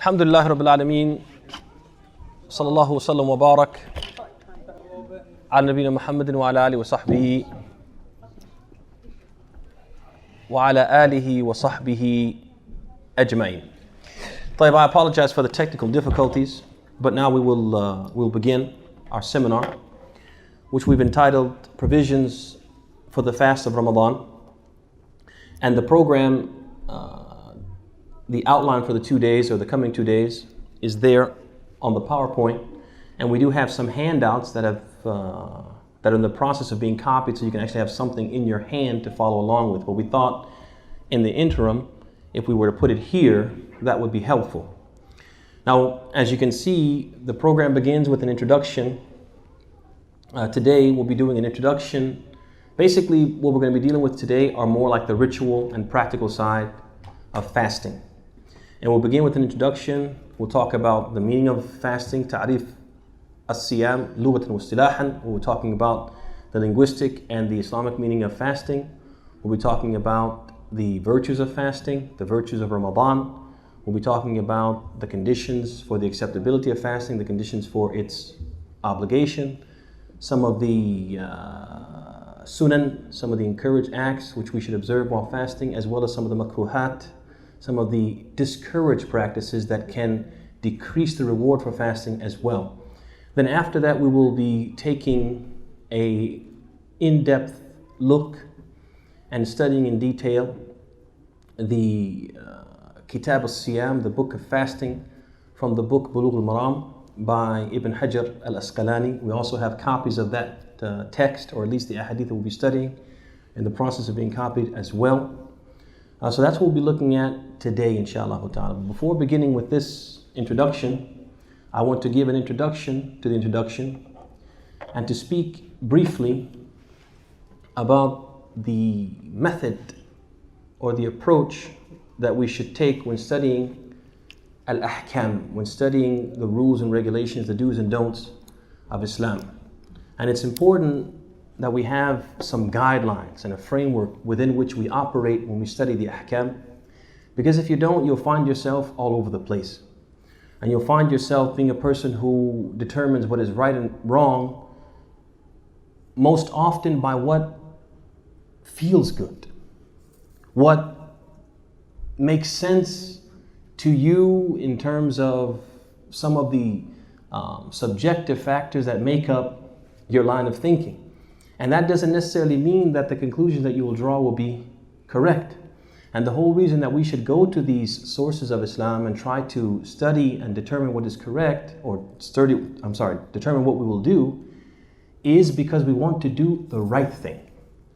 Alhamdulillah Rabbil Alameen. Sallallahu wa sallam wa barak. Ala Nabina Muhammadin wa ala alihi wa sahbihi. Wa ala alihi wa sahbihi ajma'in. طيب, I apologize for the technical difficulties, but now we'll begin our seminar, which we've entitled Provisions for the Fast of Ramadan. And the program, the outline for the 2 days or the coming 2 days is there on the PowerPoint. And we do have some handouts that are in the process of being copied, so you can actually have something in your hand to follow along with. But we thought in the interim, if we were to put it here, that would be helpful. Now, as you can see, the program begins with an introduction. Today, we'll be doing an introduction. Basically, what we're going to be dealing with today are more like the ritual and practical side of fasting. And we'll begin with an introduction. We'll talk about the meaning of fasting, ta'rif as-siyam, lughatan wa istilahan. We're talking about the linguistic and the Islamic meaning of fasting. We'll be talking about the virtues of fasting, the virtues of Ramadan. We'll be talking about the conditions for the acceptability of fasting, the conditions for its obligation, some of the sunan, some of the encouraged acts which we should observe while fasting, as well as some of the makruhat, some of the discouraged practices that can decrease the reward for fasting as well. Then after that, we will be taking a in-depth look and studying in detail the Kitab al-Siyam, the book of fasting, from the book Bulugh al-Maram by Ibn Hajar al-Asqalani. We also have copies of that text, or at least the ahadith that we'll be studying, in the process of being copied as well. So that's what we'll be looking at today, inshallah ta'ala. Before beginning with this introduction, I want to give an introduction to the introduction and to speak briefly about the method or the approach that we should take when studying al-ahkam, when studying the rules and regulations, the do's and don'ts of Islam. And it's important that we have some guidelines and a framework within which we operate when we study the ahkam. Because if you don't, you'll find yourself all over the place. And you'll find yourself being a person who determines what is right and wrong most often by what feels good, what makes sense to you in terms of some of the subjective factors that make up your line of thinking. And that doesn't necessarily mean that the conclusions that you will draw will be correct. And the whole reason that we should go to these sources of Islam and try to study and determine what is correct, or determine what we will do, is because we want to do the right thing.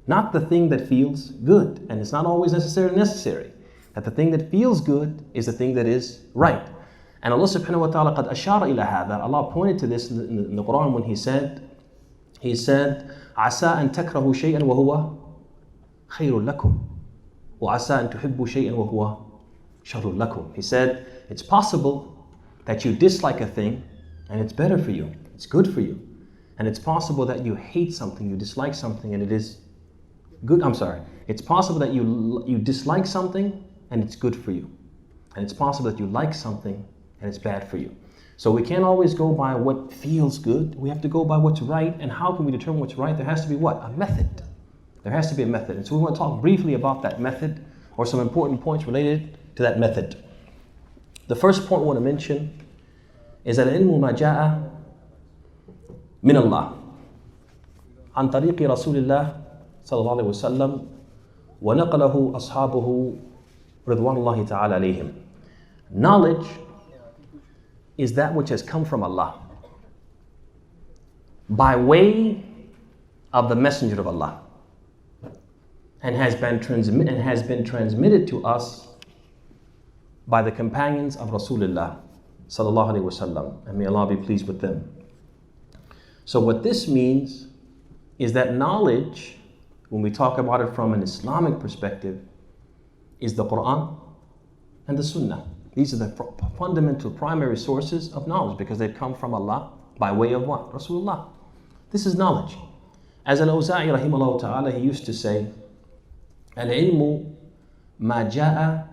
Not the thing that feels good. And it's not always necessarily necessary that the thing that feels good is the thing that is right. And Allah subhanahu wa ta'ala قد أشار إلى هذا. Allah pointed to this in the Quran when He said, عسى أن تكرهوا شيئا وهو خير لكم وعسى أن تحبوا شيئا وهو شر لكم. He said, it's possible that you dislike a thing and it's better for you, it's good for you. And it's possible that you hate something, you dislike something and it is good. It's possible that you dislike something and it's good for you. And it's possible that you like something and it's bad for you. So we can't always go by what feels good. We have to go by what's right. And how can we determine what's right? There has to be what? A method. There has to be a method. And so we want to talk briefly about that method, or some important points related to that method. The first point I want to mention is that العلم ما جاء من الله عن طريق رسول الله صلى الله عليه وسلم ونقله أصحابه رضوان الله تعالى عليهم. Knowledge is that which has come from Allah by way of the Messenger of Allah and has been transmitted to us by the companions of Rasulullah sallallahu alaihi wasallam, and may Allah be pleased with them. So what this means is that knowledge, when we talk about it from an Islamic perspective, is the Quran and the Sunnah. These are the fundamental primary sources of knowledge because they've come from Allah by way of what? Rasulullah. This is knowledge. As Al-Awza'i rahimahullah ta'ala, he used to say, Al-ilmu ma ja'a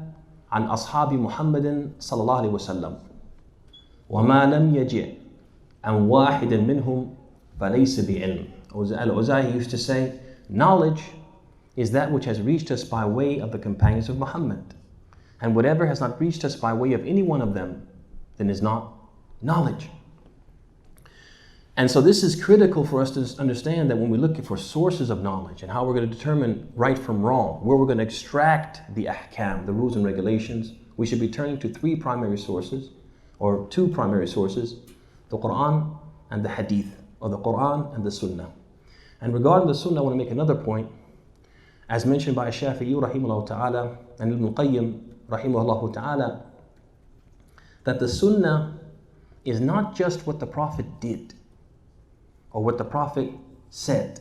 عن أصحاب محمد صلى الله عليه وسلم وما لم يجئ عن واحد منهم فليس بعلم. Al-Awza'i used to say, knowledge is that which has reached us by way of the companions of Muhammad. And whatever has not reached us by way of any one of them, then is not knowledge. And so this is critical for us to understand that when we look for sources of knowledge and how we're going to determine right from wrong, where we're going to extract the ahkam, the rules and regulations, we should be turning to three primary sources, or two primary sources, the Quran and the Hadith, or the Quran and the Sunnah. And regarding the Sunnah, I want to make another point. As mentioned by Shafi'i rahimahullah ta'ala and Ibn Qayyim rahimahullah ta'ala, that the Sunnah is not just what the Prophet did or what the Prophet said.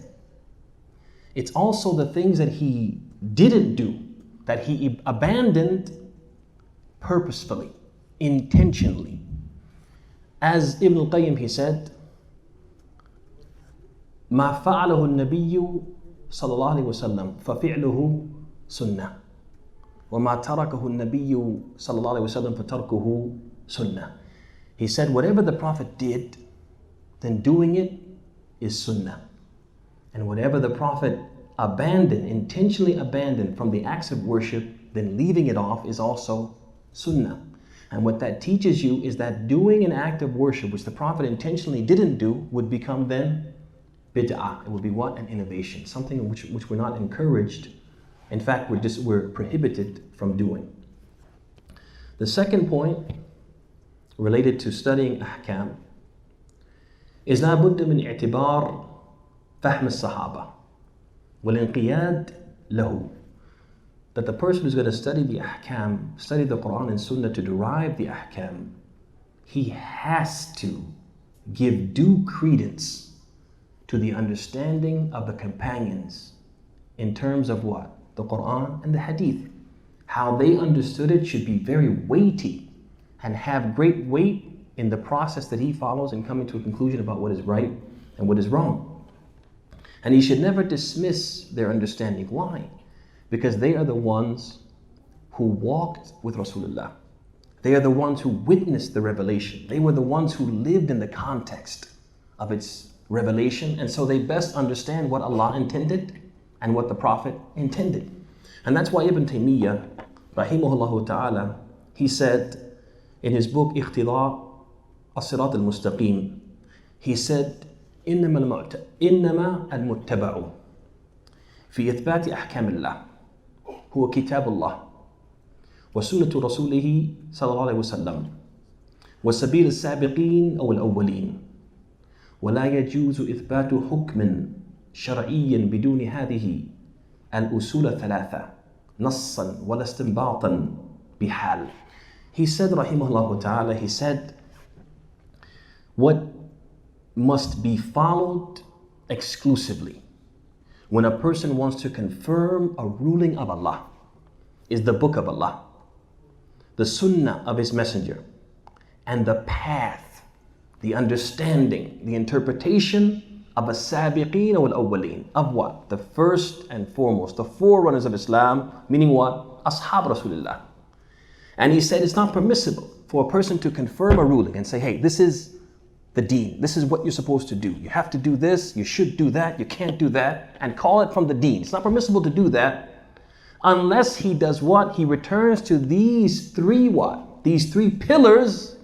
It's also the things that he didn't do, that he abandoned purposefully, intentionally. As Ibn Qayyim, he said, ما فعله النبي صلى الله عليه وسلم ففعله سنة وما تركه النبي صلى الله عليه وسلم فتركه سنة. He said, whatever the Prophet did, then doing it is sunnah. And whatever the Prophet abandoned, intentionally abandoned from the acts of worship, then leaving it off is also sunnah. And what that teaches you is that doing an act of worship which the Prophet intentionally didn't do would become then bid'ah. It would be what? An innovation, something which we're not encouraged. In fact, we're prohibited from doing. The second point related to studying ahkam is لا بد من اعتبار فهم الصحابة والانقياد له. That the person who's going to study the ahkam, study the Quran and Sunnah to derive the ahkam, he has to give due credence to the understanding of the companions in terms of what? The Quran and the Hadith. How they understood it should be very weighty and have great weight in the process that he follows in coming to a conclusion about what is right and what is wrong. And he should never dismiss their understanding. Why? Because they are the ones who walked with Rasulullah. They are the ones who witnessed the revelation. They were the ones who lived in the context of its revelation, and so they best understand what Allah intended and what the Prophet intended. And that's why Ibn Taymiyyah, rahimahullah ta'ala, he said in his book اقتضاء الصراط المستقيم, he said إنما المتبع في إثبات أحكام الله هو كتاب الله وسنة رسوله صلى الله عليه وسلم وسبيل السابقين أو الأولين ولا يجوز إثبات حكم شرعي بدون هذه الأصول الثلاثة نصا ولا استنباطا بحال. He said rahimahullah ta'ala, he said, what must be followed exclusively when a person wants to confirm a ruling of Allah is the book of Allah, the sunnah of his messenger, and the path, the understanding, the interpretation of a sabiqeen or al-awwaleen, of what? The first and foremost, the forerunners of Islam, meaning what? Ashab Rasulullah. And he said it's not permissible for a person to confirm a ruling and say, hey, this is the deen, this is what you're supposed to do. You have to do this, you should do that, you can't do that, and call it from the deen. It's not permissible to do that unless he does what? He returns to these three what? These three pillars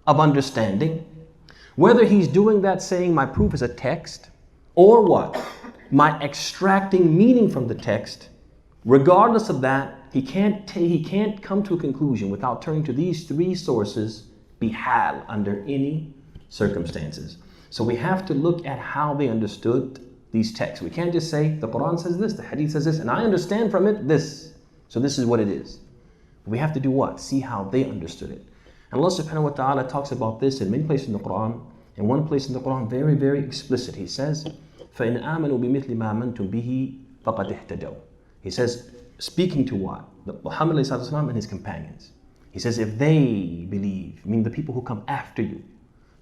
of understanding. Whether he's doing that saying my proof is a text, or what? My extracting meaning from the text, regardless of that, he can't come to a conclusion without turning to these three sources, bihal, under any circumstances. So we have to look at how they understood these texts. We can't just say the Quran says this, the Hadith says this, and I understand from it this, so this is what it is. We have to do what? See how they understood it. And Allah subhanahu wa ta'ala talks about this in many places in the Quran. In one place in the Quran, very, very explicit. He says, فَإِنْ آمَنُوا بِمِثْلِ مَا آمَنْتُمْ بِهِ فَقَدْ اهْتَدَوْا. He says, speaking to what? Muhammad and his companions. He says, if they believe, meaning the people who come after you,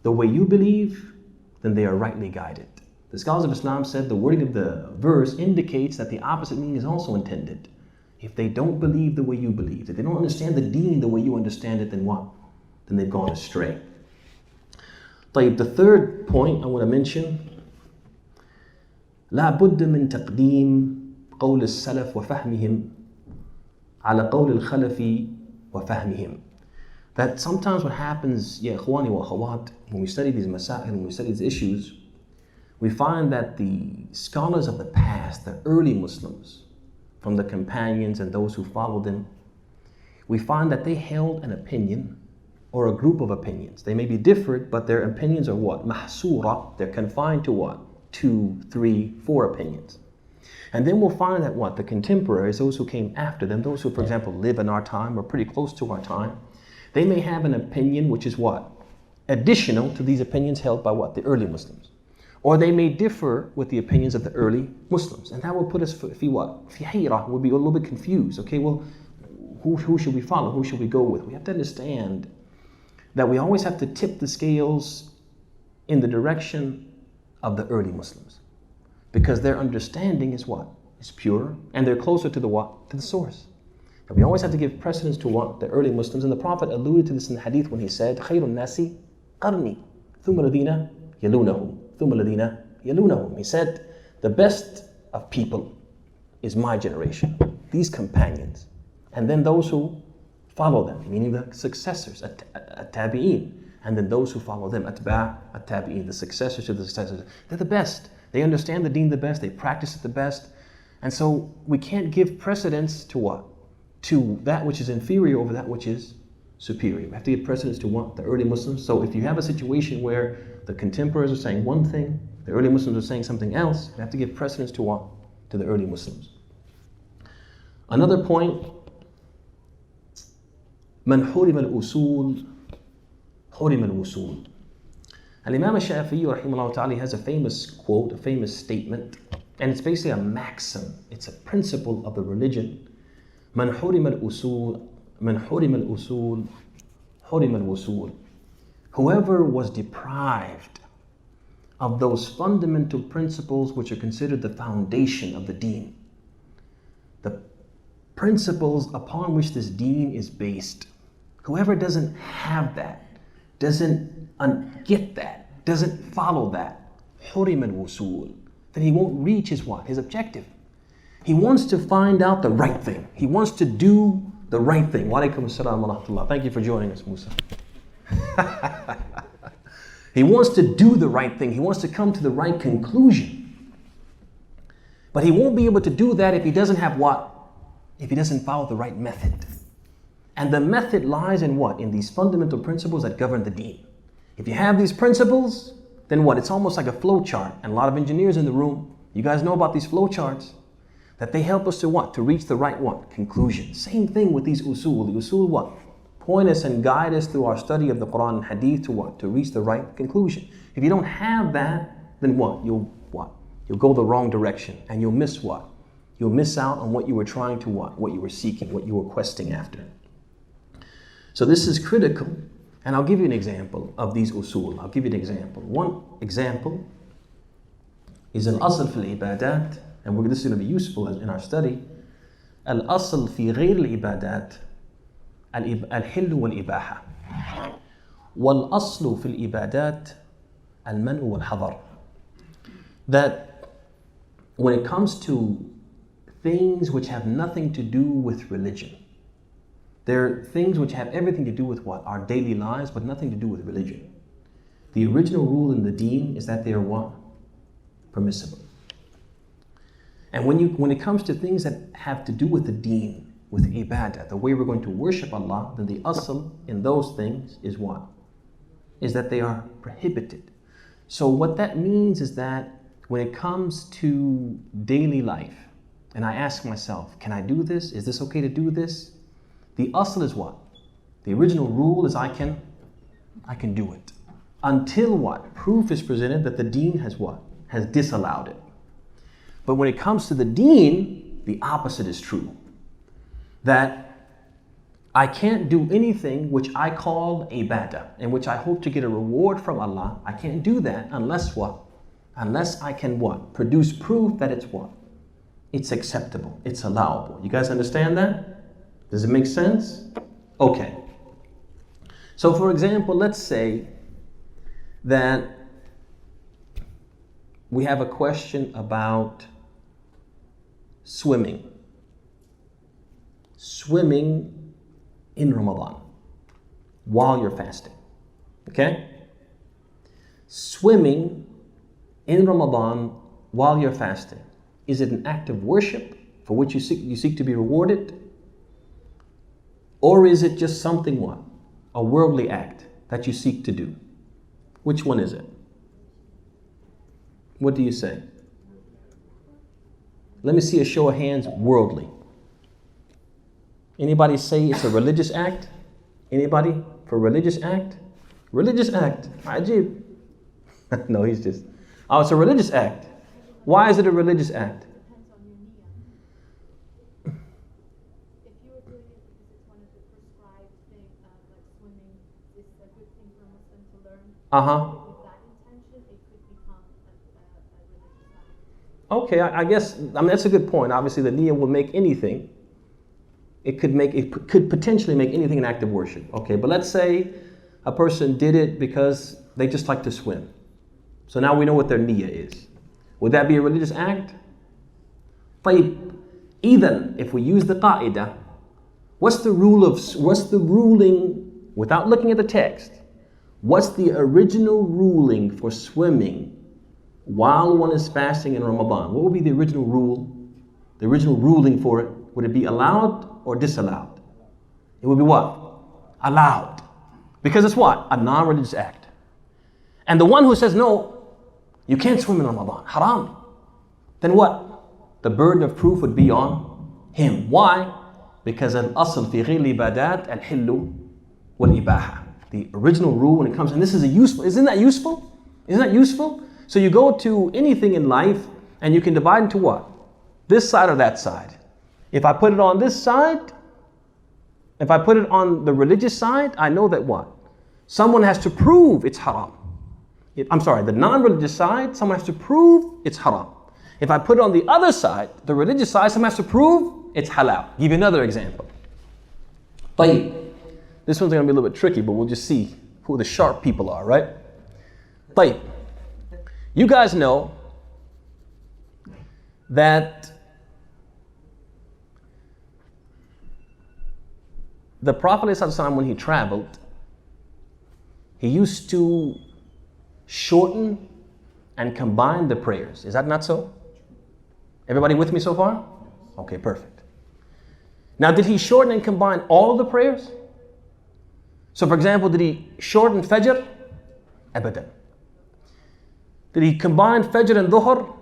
the way you believe, then they are rightly guided. The scholars of Islam said the wording of the verse indicates that the opposite meaning is also intended. If they don't believe the way you believe, if they don't understand the deen the way you understand it, then what? Then they've gone astray. طيب, the third point I want to mention, لا بد من تقديم قول السلف وفهمهم على قول الخلف وفهمهم. That sometimes what happens, ya ikhwani wa akhawat, when we study these masail, when we study these issues, we find that the scholars of the past, the early Muslims, from the companions and those who followed them, we find that they held an opinion or a group of opinions. They may be different, but their opinions are what? Mahsura, they're confined to what? 2, 3, 4 opinions. And then we'll find that what? The contemporaries, those who came after them, those who, for example, live in our time or pretty close to our time, they may have an opinion which is what? Additional to these opinions held by what? The early Muslims. Or they may differ with the opinions of the early Muslims. And that will put us fi what? Fi hayra. We'll be a little bit confused. Okay, well, who should we follow? Who should we go with? We have to understand that we always have to tip the scales in the direction of the early Muslims. Because their understanding is what? Is pure. And they're closer to the what? To the source. And we always have to give precedence to what? The early Muslims. And the Prophet alluded to this in the hadith when he said, خَيْرُ النَّاسِ قَرْنِي ثُمَّ الَّذِينَ يَلُونَهُمْ ثُمَّ الَّذِينَ يَلُونَهُمْ. He said, the best of people is my generation, these companions. And then those who follow them, meaning the successors, at-tabi'in. And then those who follow them, at-tabi'in, the successors to the successors. They're the best. They understand the deen the best. They practice it the best. And so we can't give precedence to what? To that which is inferior over that which is superior. We have to give precedence to what? The early Muslims. So if you have a situation where the contemporaries are saying one thing, the early Muslims are saying something else, we have to give precedence to what? To the early Muslims. Another point, من حرم الأصول حرم الوصول. Al-Imam al-Shafi'i rahimahullah ta'ala has a famous quote, a famous statement, and it's basically a maxim. It's a principle of the religion. من حرم الأصول من حرم الأصول حرم الوصول. Whoever was deprived of those fundamental principles which are considered the foundation of the deen, the principles upon which this deen is based, whoever doesn't have that, doesn't get that, doesn't follow that, حرم الوصول, then he won't reach his what? His objective. He wants to find out the right thing. He wants to do the right thing. Wa alaikum assalam wa rahmatullah. Thank you for joining us, Musa. He wants to do the right thing. He wants to come to the right conclusion. But he won't be able to do that if he doesn't have what? If he doesn't follow the right method. And the method lies in what? In these fundamental principles that govern the deen. If you have these principles, then what? It's almost like a flow chart. And a lot of engineers in the room, you guys know about these flow charts, that they help us to what? To reach the right what? Conclusion. Same thing with these usul. The usul what? Point us and guide us through our study of the Quran and Hadith to what? To reach the right conclusion. If you don't have that, then what? You'll go the wrong direction. And you'll miss what? You'll miss out on what you were trying to what? What you were seeking, what you were questing after. So this is critical. And I'll give you an example of these usul. I'll give you an example. One example is al-asl fi al-ibadat. And this is going to be useful in our study. Al-asl fi ghayr al-ibadat al-hill wal-ibaha. Wal-aslu fi al-ibadat al-man'u wal-hadar. That when it comes to things which have nothing to do with religion, they're things which have everything to do with what? Our daily lives, but nothing to do with religion. The original rule in the deen is that they are what? Permissible. And when it comes to things that have to do with the deen, with ibadah, the way we're going to worship Allah, then the asl in those things is what? Is that they are prohibited. So what that means is that when it comes to daily life, and I ask myself, can I do this? Is this okay to do this? The asl is what? The original rule is I can do it. Until what? Proof is presented that the deen has what? Has disallowed it. But when it comes to the deen, the opposite is true. That I can't do anything which I call ibadah, in which I hope to get a reward from Allah. I can't do that unless what? Unless I can what? Produce proof that it's what? it's acceptable, it's allowable. You guys understand that? Does it make sense? Okay. So for example, let's say that we have a question about swimming. Swimming in Ramadan while you're fasting. Okay? Swimming in Ramadan while you're fasting. Is it an act of worship for which you seek to be rewarded? Or is it just something what? A worldly act that you seek to do? Which one is it? What do you say? Let me see a show of hands, worldly. Anybody say it's a religious act? Anybody for religious act? Religious act. Ajib. No, he's just. Oh, it's a religious act. Why is it a religious act? Depends on your niyyah. If you were doing it because it's one of the prescribed things, like swimming, it's a good thing for a Muslim to learn. With that intention, it could become a religious act. Okay, I guess, that's a good point. Obviously, the niyyah will make anything. It could potentially make anything an act of worship. Okay, but let's say a person did it because they just like to swim. So now we know what their niyyah is. Would that be a religious act? Even if we use the qa'idah, what's the ruling, without looking at the text, what's the original ruling for swimming while one is fasting in Ramadan? What would be the original rule, the original ruling for it? Would it be allowed or disallowed? It would be what? Allowed. Because it's what? A non-religious act. And the one who says, no, you can't swim in Ramadan, haram, then what? The burden of proof would be on him. Why? Because al-asl fi ghayri ibadat al-hillu wal-ibaha. The original rule when it comes, and this is isn't that useful? Isn't that useful? So you go to anything in life and you can divide into what? This side or that side. If I put it on this side, if I put it on the religious side, I know that what? Someone has to prove it's haram. The non-religious side, someone has to prove it's haram. If I put it on the other side, the religious side, someone has to prove it's halal. Give you another example. This one's going to be a little bit tricky, but we'll just see who the sharp people are, right? You guys know that the Prophet ﷺ, when he traveled, he used to shorten and combine the prayers. Is that not so? Everybody with me so far? Okay, perfect. Now, did he shorten and combine all of the prayers? So, for example, did he shorten Fajr? Abadan. Did he combine Fajr and Dhuhr?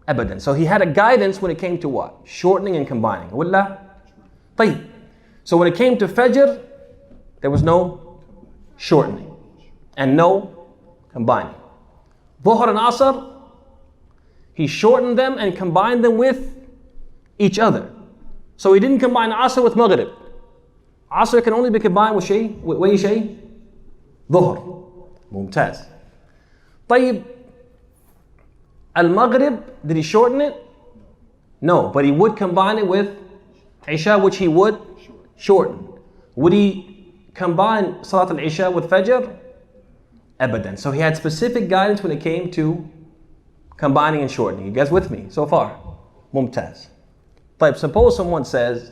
Abadan. So he had a guidance when it came to what? Shortening and combining. Wallah? Tayyib. So when it came to Fajr, there was no shortening and no combining. Dhuhr and Asr, he shortened them and combined them with each other. So he didn't combine Asr with Maghrib. Asr can only be combined with shay, with shay, Dhuhr. Mumtaz. Tayyib, Al-Maghrib, did he shorten it? No, but he would combine it with Isha, which he would shorten. Would he combine Salat al-Isha with Fajr? Abadan. So he had specific guidance when it came to combining and shortening. You guys with me so far? Mumtaz. But suppose someone says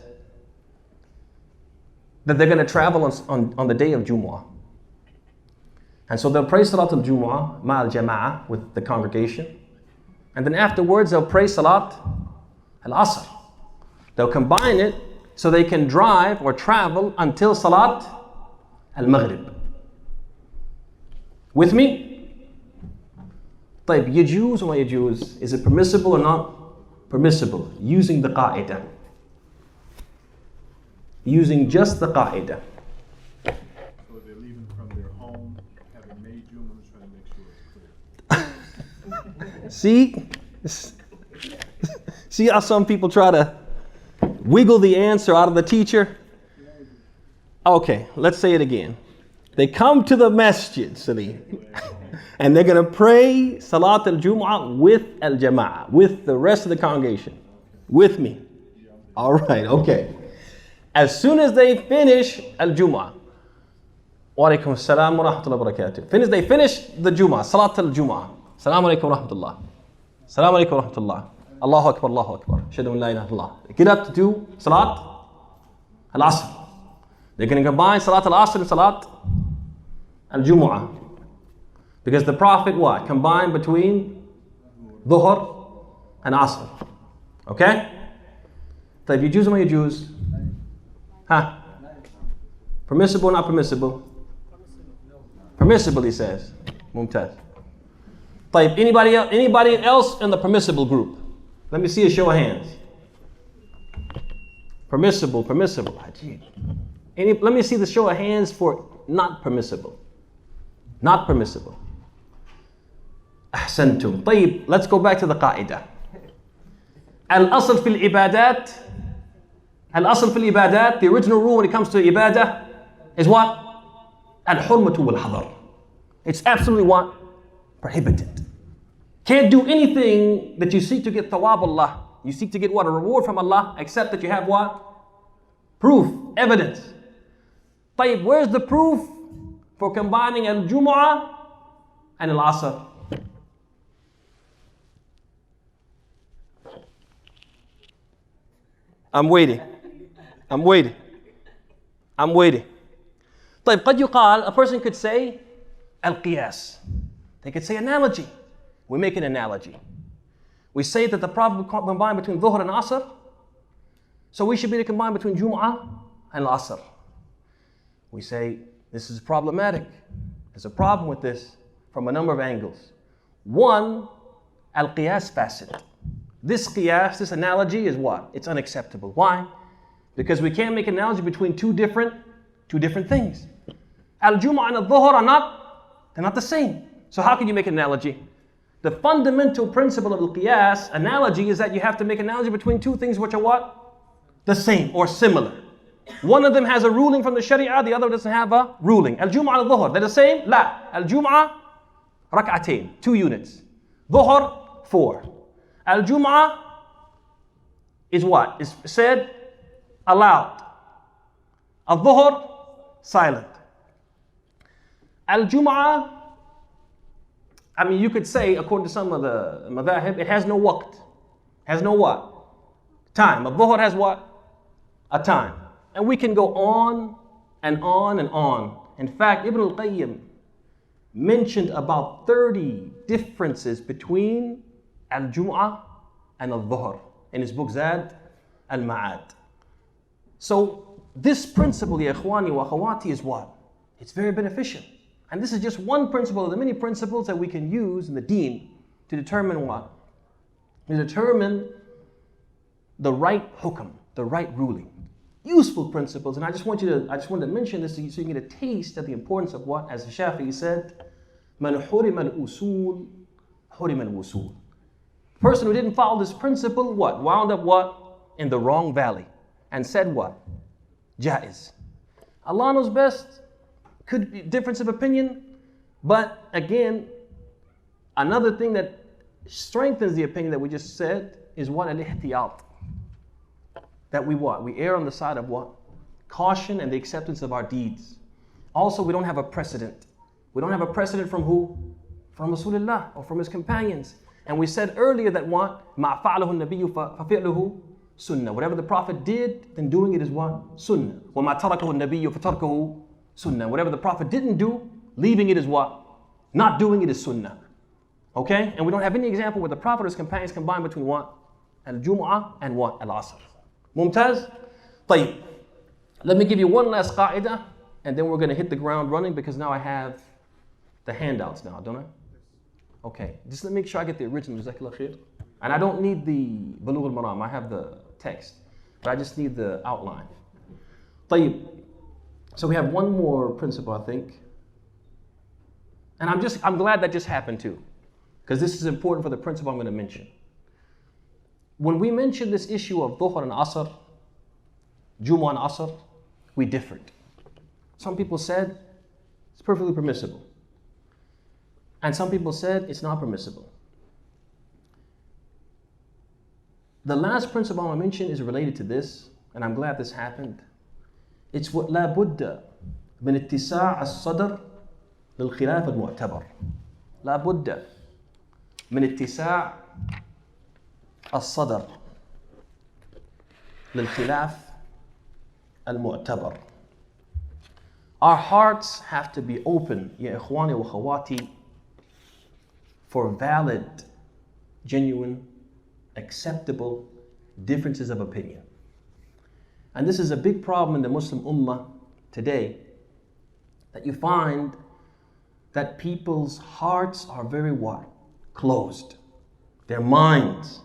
that they're going to travel on the day of Jumu'ah. And so they'll pray Salat al-Jumu'ah, ma'al jama'ah, with the congregation. And then afterwards they'll pray Salat al-Asr. They'll combine it so they can drive or travel until Salat al-Maghrib. With me? طيب, يجوز or ما يجوز? Is it permissible or not permissible? Using the qa'idah. Using just the qa'idah. So they're leaving from their home, having made Jumu'ah, and trying to make sure it's clear. See how some people try to wiggle the answer out of the teacher? Okay, let's say it again. They come to the masjid, Salim, and they're going to pray Salat al-Jumu'ah with al-Jama'ah, with the rest of the congregation. With me? All right, okay. As soon as they finish al-Jum'ah, wa alaykum as-salam wa rahmatullahi wa barakatuh. They finish the Jum'ah, Salat al-Jum'ah. Assalamu alaikum wa rahmatullah. Assalamu alaikum wa rahmatullah. Allahu Akbar, Allahu Akbar. Ashhadu an la ilaha illallah. They get up to do Salat al-Asr. They're going to combine Salat al-Asr and Salat al-Jumu'ah. Because the Prophet what? Combined between Dhuhr and Asr. Okay? So if you Jews or you Jews? Huh? Permissible or not permissible? Permissible, he says. Mumtaz. طيب, anybody else in the permissible group? Let me see a show of hands. Permissible. Let me see the show of hands for not permissible. Not permissible. أحسنتم. طيب, let's go back to the قاعدة. الأصل في العبادات. الأصل في العبادات, the original rule when it comes to ibadah is what? الحرمة والحظر. It's absolutely what? Prohibited. Can't do anything that you seek to get thawab Allah. You seek to get what? A reward from Allah, except that you have what? Proof, evidence. طيب, where's the proof for combining al-Jumu'ah and al-Asr? I'm waiting. طيب, قد يقال, a person could say al-Qiyas. They could say analogy. We make an analogy. We say that the Prophet combined between Dhuhr and Asr, so we should be to combine between Jum'ah and Asr. We say this is problematic. There's a problem with this from a number of angles. One, al-Qiyas fasid. This Qiyas, this analogy is what? It's unacceptable. Why? Because we can't make an analogy between two different things. Al-Jum'ah and al-Dhuhr they're not the same. So how can you make an analogy? The fundamental principle of al-Qiyas, analogy, is that you have to make an analogy between two things which are what? The same or similar. One of them has a ruling from the Sharia, the other doesn't have a ruling. Al-Jum'ah and al-Dhuhr, they're the same? La. Al-Jum'ah, rak'atain, 2 units. Dhuhr, 4. Al-Jum'ah is what? Is said aloud. Al-Dhuhr, silent. Al-Jum'ah, I mean, you could say, according to some of the madhahib, it has no waqt. Has no what? Time. Al-Dhuhr has what? A time. And we can go on and on and on. In fact, Ibn al-Qayyim mentioned about 30 differences between al-Jum'ah and al-Dhuhr in his book Zad al-Ma'ad. So this principle, ya ikhwani wa akhawati, is what? It's very beneficial. And this is just one principle of the many principles that we can use in the deen to determine what? To determine the right hukm, the right ruling. Useful principles, and I just wanted to mention this so you can get a taste of the importance of what, as the Shafi'i said, Man hurim al-usul, hurim al-wusul. Person who didn't follow this principle, what? Wound up what? In the wrong valley. And said what? Jaiz. Allah knows best. Could be difference of opinion, but again, another thing that strengthens the opinion that we just said is what? Al-ihtiyat. That we what? We err on the side of what? Caution and the acceptance of our deeds. Also, we don't have a precedent. We don't have a precedent from who? From Rasulullah or from his companions. And we said earlier that what? مَا فَعْلَهُ النَّبِيُّ فَفِعْلُهُ sunnah. Whatever the Prophet did, then doing it is what? Sunnah. وَمَا تَرَكَهُ النَّبِيُّ فَتَرْكَهُ sunnah. Whatever the Prophet didn't do, leaving it is what? Not doing it is sunnah. Okay? And we don't have any example where the Prophet or his companions combined between what? Al-Jumu'ah and what? Al-Asr. Mumtaz? طيب. Let me give you one last qa'idah, and then we're going to hit the ground running because now I have the handouts now, don't I? Okay. Just let me make sure I get the original. Jazakallah khair. And I don't need the Bulugh al-Maram. I have the text. But I just need the outline. طيب. So we have one more principle, I think. And I'm glad that just happened too. Because this is important for the principle I'm going to mention. When we mentioned this issue of Dhuhr and Asr, Jumu'ah and Asr, we differed. Some people said it's perfectly permissible. And some people said it's not permissible. The last principle I mention is related to this, and I'm glad this happened. It's what لا بد من اتساع الصدر للخلاف المعتبر. لا بد من اتساع الصدر للخلاف المعتبر. Our hearts have to be open, يا إخواني وأخواتي, for valid, genuine, acceptable differences of opinion. And this is a big problem in the Muslim Ummah today, that you find that people's hearts are very what? Closed. Their minds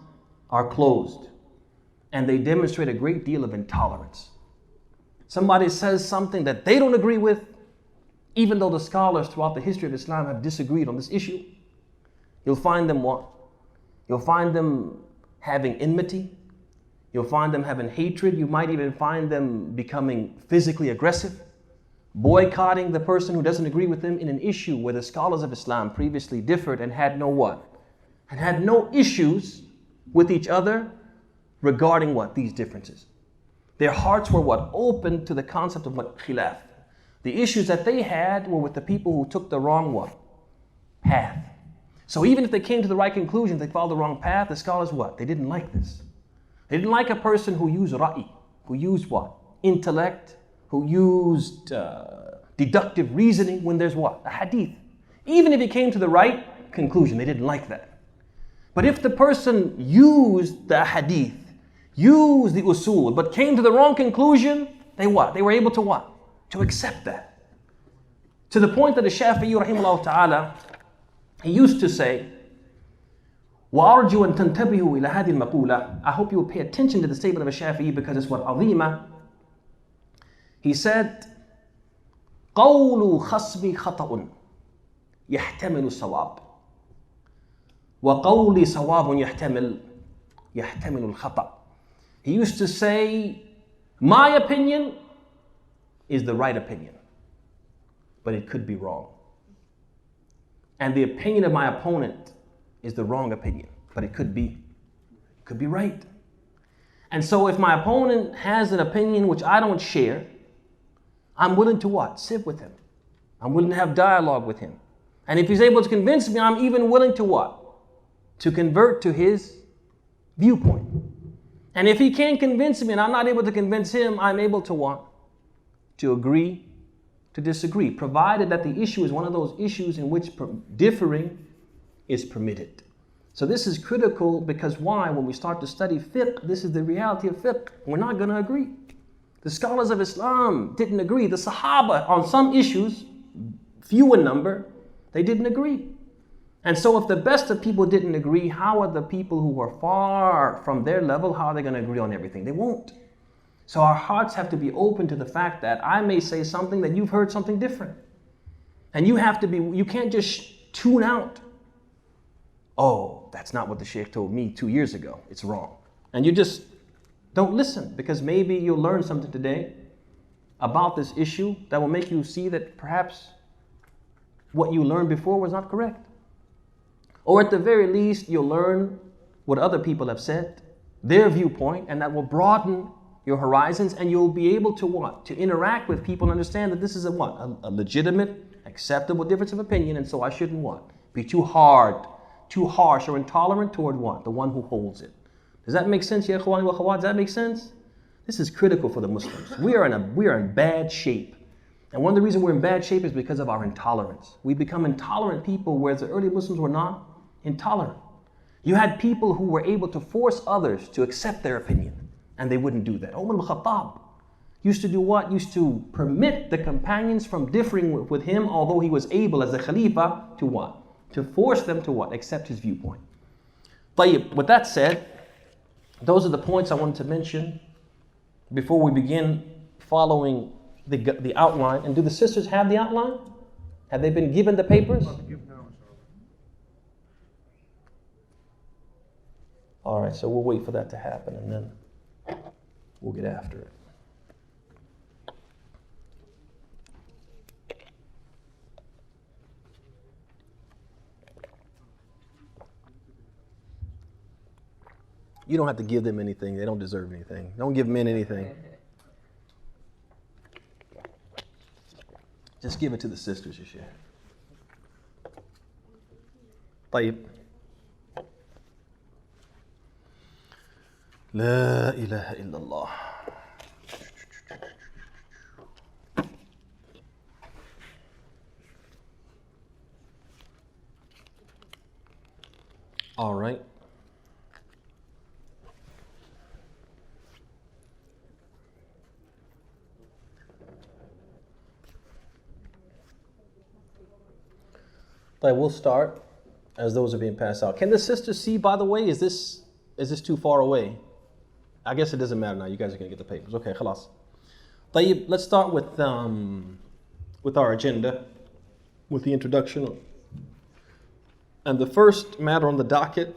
are closed. And they demonstrate a great deal of intolerance. Somebody says something that they don't agree with, even though the scholars throughout the history of Islam have disagreed on this issue. You'll find them what? You'll find them having enmity. You'll find them having hatred. You might even find them becoming physically aggressive, boycotting the person who doesn't agree with them in an issue where the scholars of Islam previously differed and had no what? And had no issues with each other regarding what? These differences. Their hearts were what? Open to the concept of what? Khilaf. The issues that they had were with the people who took the wrong what? Path. So even if they came to the right conclusion, they followed the wrong path, the scholars what? They didn't like this. They didn't like a person who used ra'i, who used what? Intellect, who used deductive reasoning when there's what? A hadith. Even if he came to the right conclusion, they didn't like that. But if the person used the hadith, used the usul, but came to the wrong conclusion, they what? They were able to what? To accept that. To the point that the Shafi'i rahimahullah ta'ala, he used to say, وَأَرْجُوا أَن تَنْتَبِهُوا إِلَى هَذِهِ الْمَقُولَةِ. I hope you will pay attention to the statement of a Shafi'i because it's what? عظيمة. He said, قَوْلُ خَصْبِ خَطَأٌ يَحْتَمِلُ الصَّوَابِ وَقَوْلِ صَوَابٌ يَحْتَمِلُ الْخَطَأ. He used to say, my opinion is the right opinion, but it could be wrong. And the opinion of my opponent is the wrong opinion, but it could be right. And so if my opponent has an opinion which I don't share, I'm willing to what? Sit with him. I'm willing to have dialogue with him. And if he's able to convince me, I'm even willing to what? To convert to his viewpoint. And if he can't convince me and I'm not able to convince him, I'm able to what? To agree to disagree, provided that the issue is one of those issues in which differing is permitted. So this is critical because why? When we start to study fiqh, this is the reality of fiqh. We're not going to agree. The scholars of Islam didn't agree. The Sahaba on some issues, few in number, they didn't agree. And so if the best of people didn't agree, how are the people who are far from their level, how are they going to agree on everything? They won't. So our hearts have to be open to the fact that I may say something that you've heard something different. And you can't just tune out. Oh, that's not what the Shaykh told me 2 years ago. It's wrong. And you just don't listen because maybe you'll learn something today about this issue that will make you see that perhaps what you learned before was not correct. Or at the very least, you'll learn what other people have said, their viewpoint, and that will broaden your horizons, and you'll be able to what? To interact with people and understand that this is a what? A legitimate, acceptable difference of opinion, and so I shouldn't what? Be too hard, too harsh or intolerant toward what? The one who holds it. Does that make sense, ya ikhwani wa akhawat? Does that make sense? This is critical for the Muslims. We are in bad shape. And one of the reasons we're in bad shape is because of our intolerance. We become intolerant people, whereas the early Muslims were not intolerant. You had people who were able to force others to accept their opinion, and they wouldn't do that. Umar al-Khattab used to do what? Used to permit the companions from differing with him, although he was able as a Khalifa to what? To force them to what? Accept his viewpoint. Tayyib, with that said, those are the points I wanted to mention before we begin following the outline. And do the sisters have the outline? Have they been given the papers? All right, so we'll wait for that to happen and then we'll get after it. You don't have to give them anything. They don't deserve anything. Don't give men anything. Just give it to the sisters, you share. طيب. لا إله إلا الله. All right. But we'll start as those are being passed out. Can the sisters see, by the way? Is this too far away? I guess it doesn't matter now. You guys are going to get the papers. Okay, خلاص. طيب, let's start with our agenda, with the introduction. And the first matter on the docket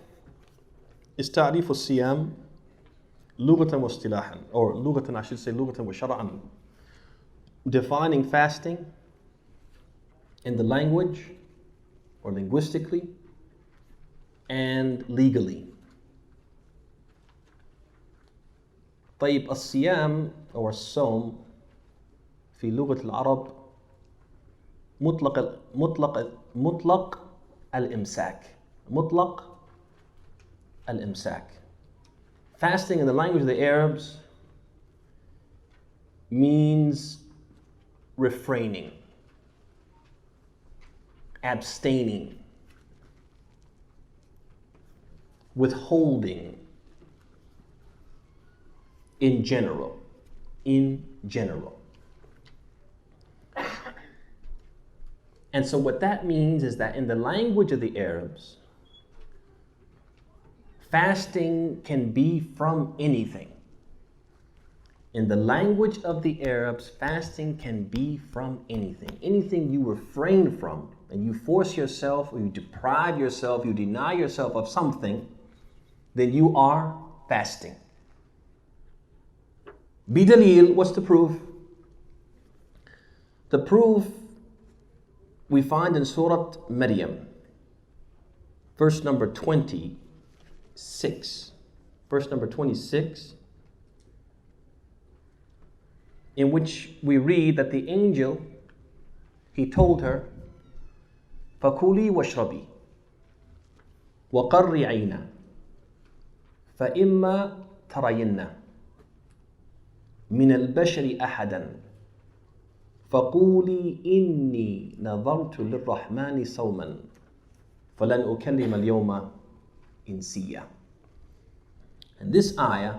is تعريف الصيام لغة واصطلاحا, or لغة, I should say لغة وشرعا. Defining fasting in the language or linguistically and legally. طيب, الصيام or الصوم في لغة العرب مطلق الإمساك. مطلق الإمساك. Fasting in the language of the Arabs means refraining, abstaining, withholding in general. In general. And so what that means is that in the language of the Arabs, fasting can be from anything. In the language of the Arabs, fasting can be from anything. Anything you refrain from and you force yourself, or you deprive yourself, you deny yourself of something, then you are fasting. Bidalil, what's the proof? The proof we find in Surah Maryam, verse number 26. Verse number 26, in which we read that the angel, he told her, فَكُلِي وَاشْرَبِي وَقَرِّ عَيْنًا فَإِمَّا تَرَيِنَّ مِنَ الْبَشَرِ أَحَدًا فَقُولِي إِنِّي نَظَرْتُ لِلرَّحْمَنِ صَوْمًا فَلَنْ أُكَلِّمَ الْيَوْمَ إِنْسِيًّا. And this ayah,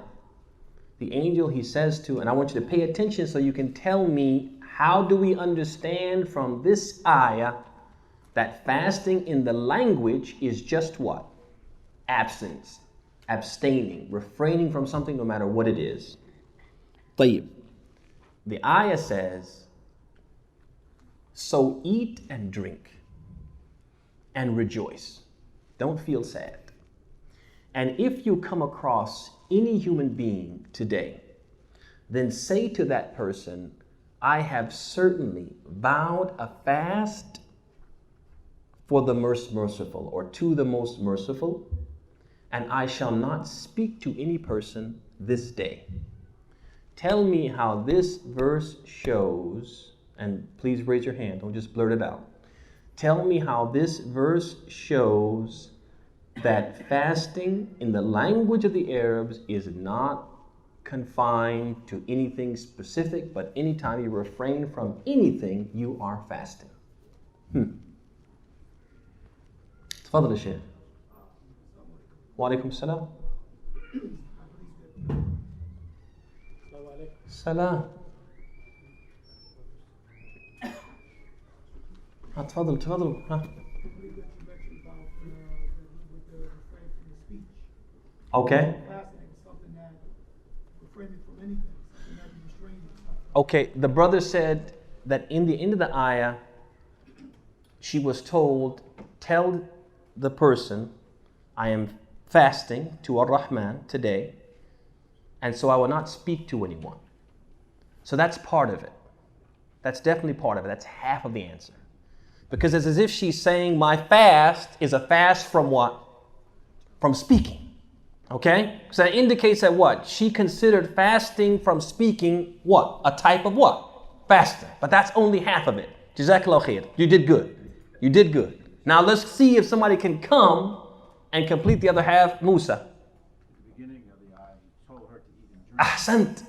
the angel, he says to, and I want you to pay attention so you can tell me, how do we understand from this ayah that fasting in the language is just what? Absence, abstaining, refraining from something no matter what it is. طيب. The ayah says, so eat and drink and rejoice. Don't feel sad. And if you come across any human being today, then say to that person, I have certainly vowed a fast for the most merciful, or to the most merciful, and I shall not speak to any person this day. Tell me how this verse shows, and please raise your hand, don't just blurt it out. Tell me how this verse shows that fasting in the language of the Arabs is not confined to anything specific, but anytime you refrain from anything, you are fasting. تفضل يا شيخ. وعليكم السلام. سلام. تفضل تفضل. Okay. Okay, the brother said that in the end of the ayah, she was told, tell the person, I am fasting to Ar-Rahman today, and so I will not speak to anyone. So that's part of it. That's definitely part of it. That's half of the answer. Because it's as if she's saying my fast is a fast from what? From speaking. Okay? So that indicates that what? She considered fasting from speaking what? A type of what? Fasting. But that's only half of it. Jazakallah khair. You did good. You did good. Now let's see if somebody can come and complete the other half. Musa. Beginning of the ayah, he told her to eat and drink. Ahsant.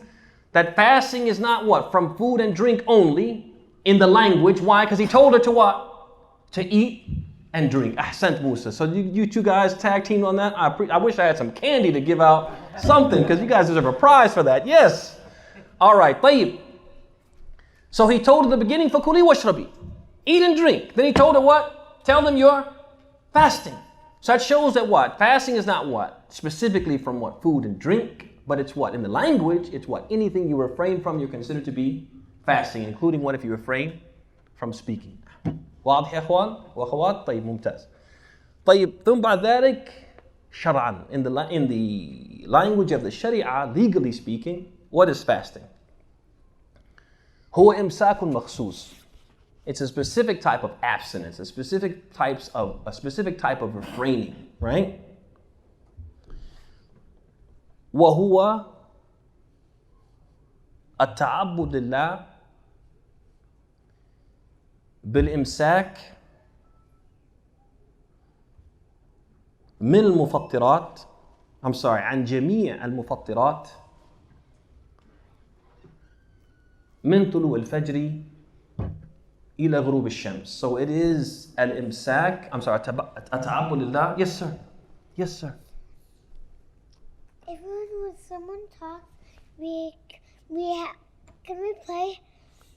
That fasting is not what? From food and drink only in the language. Why? Because he told her to what? To eat and drink. Ahsant Musa. So you two guys tag team on that. I wish I had some candy to give out something because you guys deserve a prize for that. Yes. All right. Tayyib. So he told her at the beginning, fakuli washrabi. Eat and drink. Then he told her what? Tell them you're fasting. So that shows that what? Fasting is not what? Specifically from what? Food and drink. But it's what? In the language, it's what? Anything you refrain from, you're considered to be fasting, including what if you refrain from speaking. واضح يا اخوان واخوات طيب ممتاز طيب ثم بعد ذلك شرعا in the language of the Sharia, legally speaking, what is fasting? هو إمساك مخصوص. It's a specific type of abstinence, a specific type of refraining, right? وهو التعبد لله بالإمساك من المفطرات عن جميع المفطرات من طلوع الفجر إلى غروب الشمس. So it is الإمساك التعبد لله. Yes sir. Yes sir. When someone talks, can we play?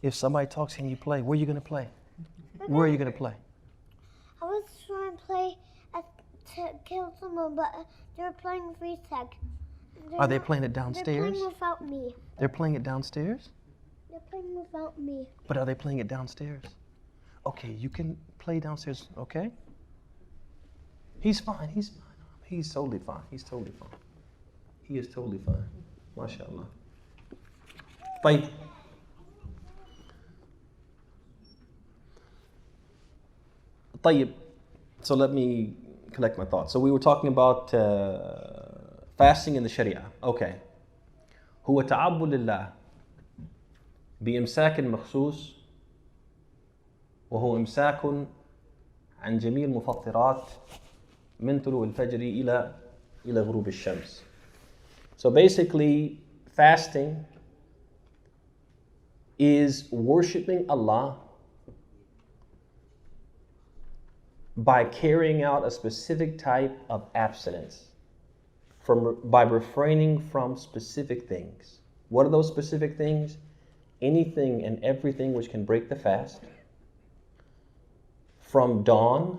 If somebody talks, can you play? Where are you going to play? Where are you going to play? I was trying to play to kill someone, but they were playing free tag. Are they playing it downstairs? They're playing without me. They're playing it downstairs? They're playing without me. But are they playing it downstairs? Okay, you can play downstairs, okay? He's fine. He's totally fine. He's totally fine. He is totally fine. MashaAllah. طيب. طيب. So let me collect my thoughts. So we were talking about fasting in the Sharia. Okay. هو تعبد لله بإمساك مخصوص وهو إمساك عن جميع المفطرات من طلوع الفجر إلى غروب الشمس. So basically, fasting is worshiping Allah by carrying out a specific type of abstinence, by refraining from specific things. What are those specific things? Anything and everything which can break the fast, from dawn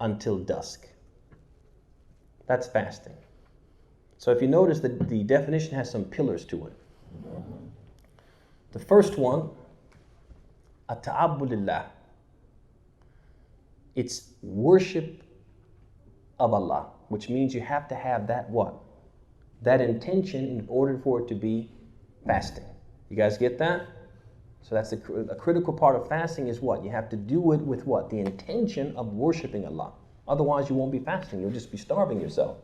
until dusk. That's fasting. So if you notice that the definition has some pillars to it. The first one, at-ta'abbud lillah. It's worship of Allah, which means you have to have that what? That intention in order for it to be fasting. You guys get that? So that's a critical part of fasting is what? You have to do it with what? The intention of worshiping Allah. Otherwise you won't be fasting, you'll just be starving yourself.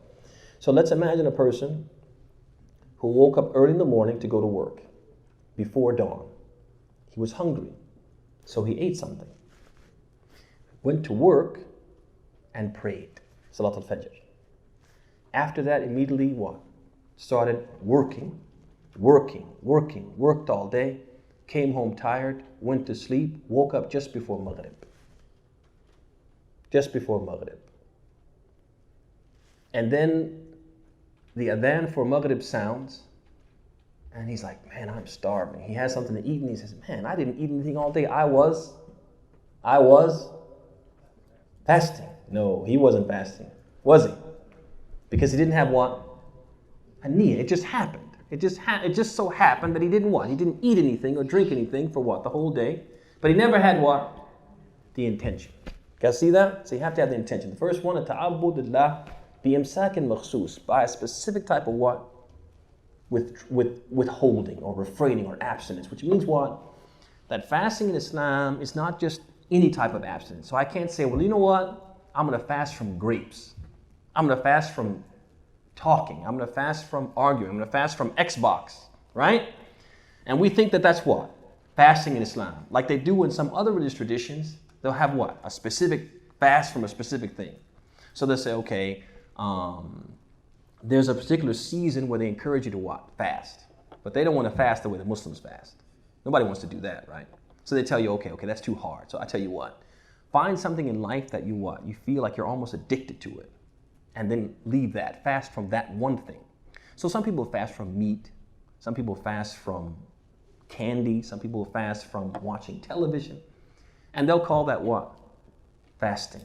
So let's imagine a person who woke up early in the morning to go to work before dawn. He was hungry, so he ate something. Went to work and prayed, Salat al-Fajr. After that, immediately what? Started working, worked all day, came home tired, went to sleep, woke up just before Maghrib. And then the adhan for Maghrib sounds, and he's like, man, I'm starving. He has something to eat, and he says, man, I didn't eat anything all day. I was fasting. No, he wasn't fasting, was he? Because he didn't have what? A niyyah. It just happened. It just so happened that he didn't what? He didn't eat anything or drink anything for what? The whole day. But he never had what? The intention. You guys see that? So you have to have the intention. The first one, ta'abbud lillah bi-imsak makhsus, by a specific type of what? With withholding or refraining or abstinence, which means what? That fasting in Islam is not just any type of abstinence. So I can't say, well, you know what? I'm going to fast from grapes. I'm going to fast from talking. I'm going to fast from arguing. I'm going to fast from Xbox, right? And we think that that's what? Fasting in Islam. Like they do in some other religious traditions, they'll have what? A specific fast from a specific thing. So they'll say, okay, there's a particular season where they encourage you to what? Fast. But they don't want to fast the way the Muslims fast. Nobody wants to do that, right? So they tell you, okay, that's too hard. So I tell you what, find something in life that you what? You feel like you're almost addicted to it. And then leave that. Fast from that one thing. So some people fast from meat. Some people fast from candy. Some people fast from watching television. And they'll call that what? Fasting.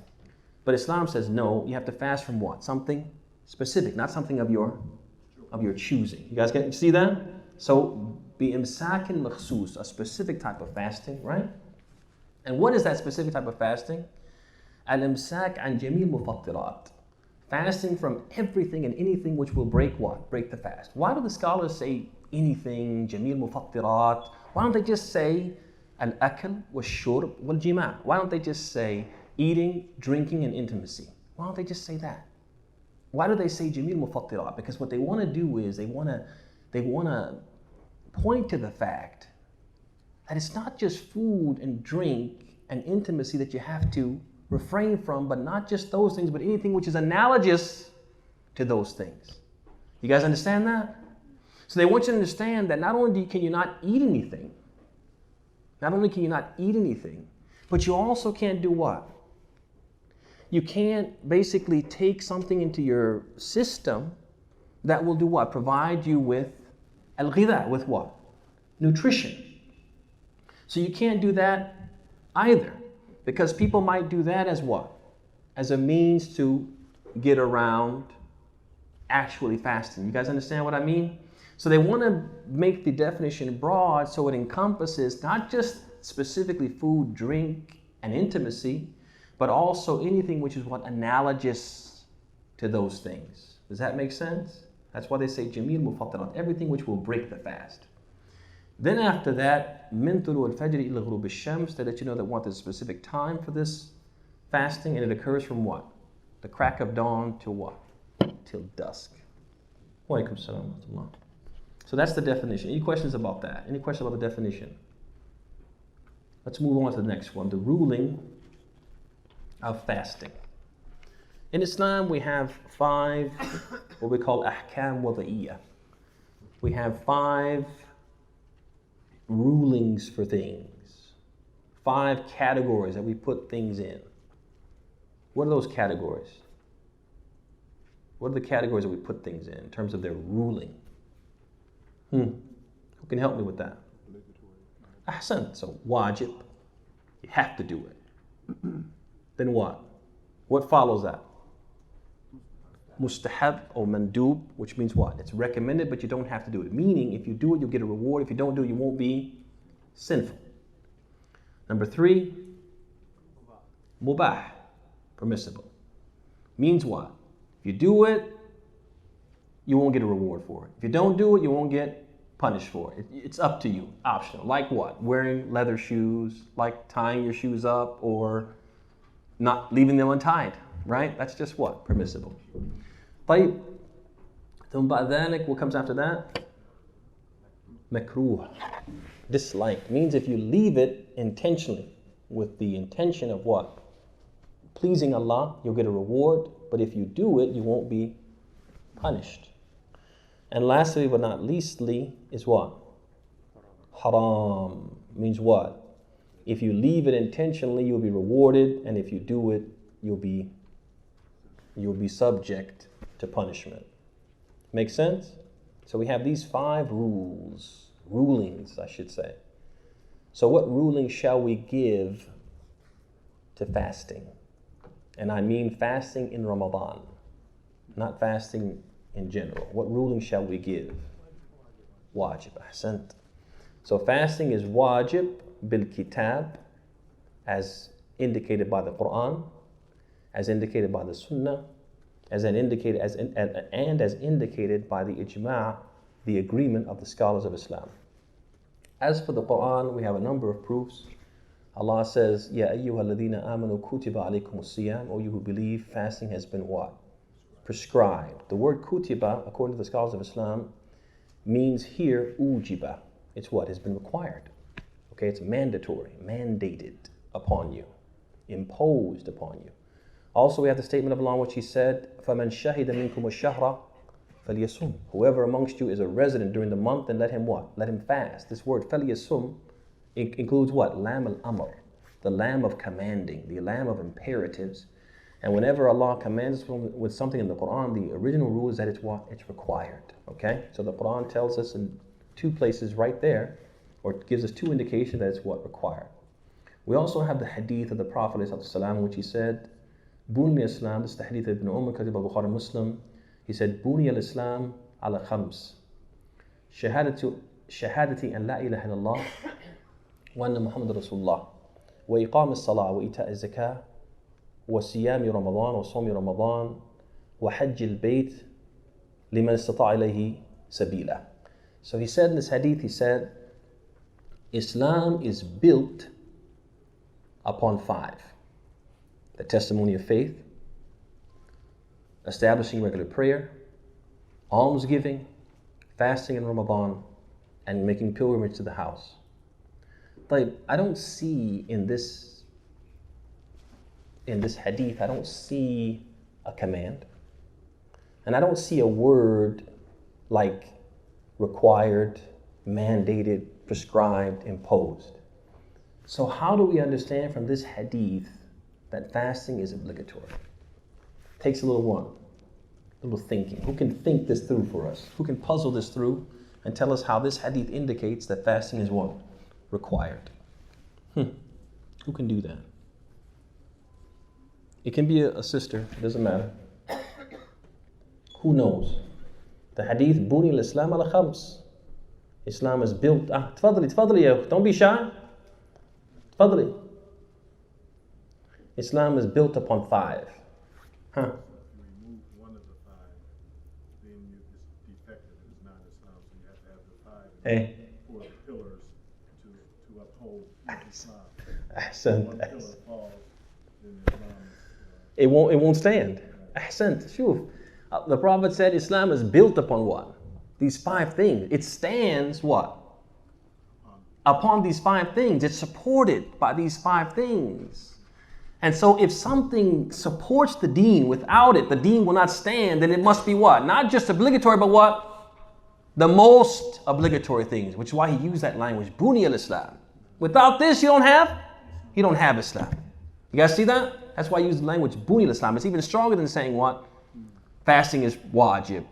But Islam says no, you have to fast from what? Something specific, not something of your choosing. You guys can see that? So بإمساك مخصوص, a specific type of fasting, right? And what is that specific type of fasting? الإمساك عن جميع المفطرات. Fasting from everything and anything which will break what? Break the fast. Why do the scholars say anything, جميع المفطرات? Why don't they just say الأكل والشرب والجماع? Why don't they just say eating, drinking, and intimacy? Why don't they just say that? Why do they say جميع المفطرات? Because what they want to do is they want to point to the fact that it's not just food and drink and intimacy that you have to refrain from, but not just those things, but anything which is analogous to those things. You guys understand that? So they want you to understand that not only can you not eat anything, but you also can't do what? You can't basically take something into your system that will do what? Provide you with al-ghidha, with what? Nutrition. So you can't do that either. Because people might do that as what? As a means to get around actually fasting. You guys understand what I mean? So they want to make the definition broad so it encompasses not just specifically food, drink, and intimacy, but also anything which is what? Analogous to those things. Does that make sense? That's why they say Jamil Mufattirat, everything which will break the fast. Then after that, min tulu al-fajr ila ghurub al-shams, to let you know that what is a specific time for this fasting, and it occurs from what? The crack of dawn to what? Till dusk. Wa alaikum salam wa rahmatullah. So that's the definition. Any questions about that? Any questions about the definition? Let's move on to the next one, the ruling of fasting. In Islam, we have 5, what we call ahkam wada'iyah. We have 5 rulings for things. 5 categories that we put things in. What are those categories? What are the categories that we put things in terms of their ruling? Who can help me with that? Ahsan. So wajib, you have to do it. Then what? What follows that? Mustahab or mandub, which means what? It's recommended, but you don't have to do it. Meaning, if you do it, you'll get a reward. If you don't do it, you won't be sinful. Number 3, mubah, permissible. Means what? If you do it, you won't get a reward for it. If you don't do it, you won't get punished for it. It's up to you, optional. Like what? Wearing leather shoes, like tying your shoes up, or not leaving them untied, right? That's just what? Permissible. طيب. ثم بعد ذلك, what comes after that? Makruh. Dislike. Means if you leave it intentionally, with the intention of what? Pleasing Allah, you'll get a reward. But if you do it, you won't be punished. And lastly, but not leastly, is what? Haram. Means what? If you leave it intentionally, you'll be rewarded. And if you do it, you'll be subject to punishment. Make sense? So we have these 5 rulings, I should say. So what ruling shall we give to fasting? And I mean fasting in Ramadan, not fasting in general. What ruling shall we give? Wajib. Ahsant. So fasting is wajib bil kitab, as indicated by the Quran, as indicated by the Sunnah, as indicated by the ijma', the agreement of the scholars of Islam. As for the Quran, we have a number of proofs. Allah says, Ya ayyuha alladhina amanu kutiba alaykum as-siyam, O you who believe, fasting has been what? prescribed. The word kutiba, according to the scholars of Islam, means here ujiba. It's what has been required. Okay, it's mandatory, mandated upon you, imposed upon you. Also, we have the statement of Allah in which He said, فَمَنْ شَهِدَ مِنْكُمُ الشَّهْرَ فَلْيَصُمْ. Whoever amongst you is a resident during the month, then let him what? Let him fast. This word فَلْيَصُمْ includes what? Lam al-amr, the lamb of commanding, the lamb of imperatives. And whenever Allah commands us with something in the Quran, the original rule is that it's what? It's required. Okay? So the Quran tells us in two places right there, or it gives us two indications that it's what? Required. We also have the hadith of the Prophet ﷺ, which he said, Buni al-Islam, this is the hadith of Ibn Umar, Katib al-Bukhari Muslim. He said, Buni al-Islam ala khams. Shahadati an la ilaha illallah wa anna Muhammad Rasulullah. Wa iqam as-salah wa ita az-zakah. وصيام رمضان وصوم رمضان وحج البيت لمن استطاع إليه سبيلا. So he said in this hadith, he said, Islam is built upon 5. The testimony of faith, establishing regular prayer, almsgiving, fasting in Ramadan, and making pilgrimage to the house. But I don't see in this hadith, I don't see a command. And I don't see a word like required, mandated, prescribed, imposed. So how do we understand from this hadith that fasting is obligatory? Takes a little thinking. Who can think this through for us? Who can puzzle this through and tell us how this hadith indicates that fasting is what? Required. Who can do that? It can be a sister, it doesn't matter. Who knows? The hadith, Buni al-Islam ala khams. Islam is built. Tfadli, ya, don't be shy. Tfadli. Islam is built upon 5. Huh? If you remove one of the 5, then it's defective. It's not Islam. So you have to have the 5 for the pillars to uphold Islam. One pillar falls, then Islam it won't stand. Ahsant, shuf. The Prophet said Islam is built upon what? These 5 things. It stands what? Upon these 5 things. It's supported by these 5 things. And so if something supports the deen, without it, the deen will not stand, then it must be what? Not just obligatory, but what? The most obligatory things, which is why he used that language, Buni al-Islam. Without this, you don't have Islam. You guys see that? That's why I use the language Buni al-Islam. It's even stronger than saying what? Fasting is wajib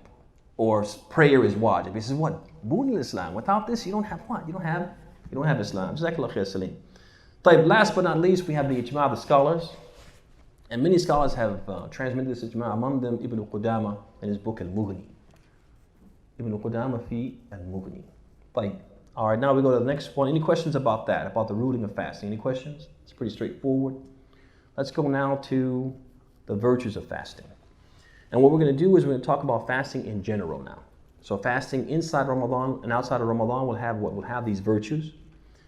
or prayer is wajib. This is what? Buni al-Islam. Without this, you don't have what? You don't have Islam. Jazakallah khair Salim. Last but not least, we have the ijma of the scholars. And many scholars have transmitted this ijma. Among them, Ibn Qudama in his book Al-Mughni. Ibn Qudama fi Al-Mughni. All right, now we go to the next one. Any questions about that, about the ruling of fasting? Any questions? It's pretty straightforward. Let's go now to the virtues of fasting. And what we're going to do is we're going to talk about fasting in general now. So fasting inside Ramadan and outside of Ramadan will have what? Will have these virtues.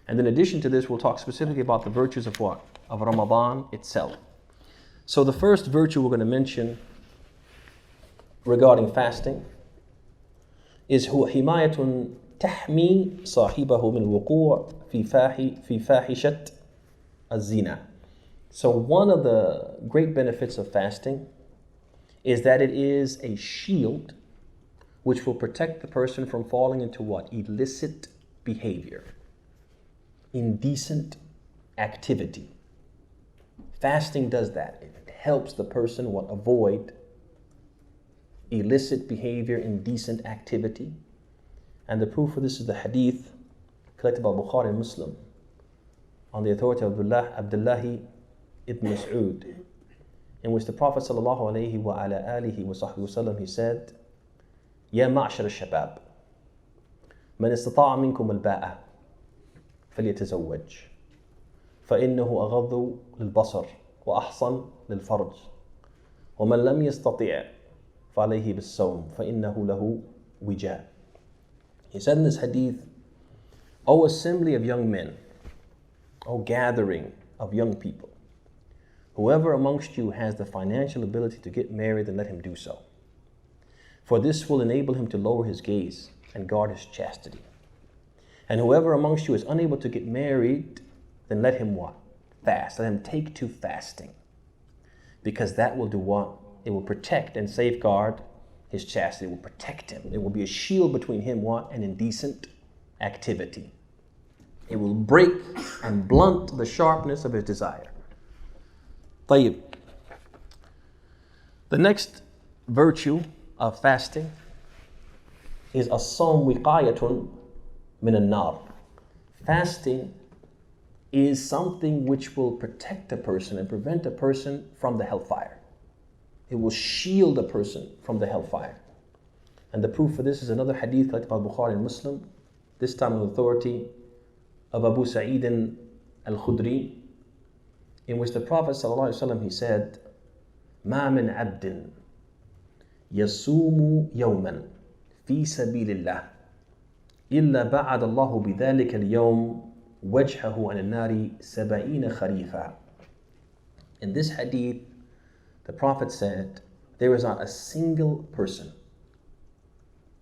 And in addition to this, we'll talk specifically about the virtues of what? Of Ramadan itself. So the first virtue we're going to mention regarding fasting is هو حماية تحمي صاحبه من الوقوع في فاحشة الزنا. So one of the great benefits of fasting is that it is a shield which will protect the person from falling into what? Illicit behavior, indecent activity. Fasting does that. It helps the person avoid illicit behavior, indecent activity. And the proof for this is the hadith collected by Bukhari and Muslim on the authority of Abd'Llah ibn Mas'ud, in which the Prophet sallallahu alayhi wa ala alihi wa sahbihi wasallam, he said, Ya ma'shar al-shabab, man istata'a minkum al-ba'a falyatazawwaj, فإنه أغض للبصر وأحصن للفرج ومن لم يستطع فعليه بالصوم فإنه له وجاء. He said in this hadith, O assembly of young men, O gathering of young people, whoever amongst you has the financial ability to get married, then let him do so. For this will enable him to lower his gaze and guard his chastity. And whoever amongst you is unable to get married, then let him what? Fast. Let him take to fasting. Because that will do what? It will protect and safeguard his chastity. It will protect him. It will be a shield between him what? And indecent activity. It will break and blunt the sharpness of his desire. طيب. The next virtue of fasting is as-sawm wiqayatun min an-nar. Fasting is something which will protect a person and prevent a person from the hellfire. It will shield a person from the hellfire. And the proof for this is another hadith collected by Bukhari and Muslim, this time on the authority of Abu Sa'id al-Khudri, in which the Prophet ﷺ, he said, ما من عبد يصوم يوما في سبيل الله إلا بعد الله بذلك اليوم وجهه عن النار 70 خريفا. In this hadith, the Prophet said, there is not a single person,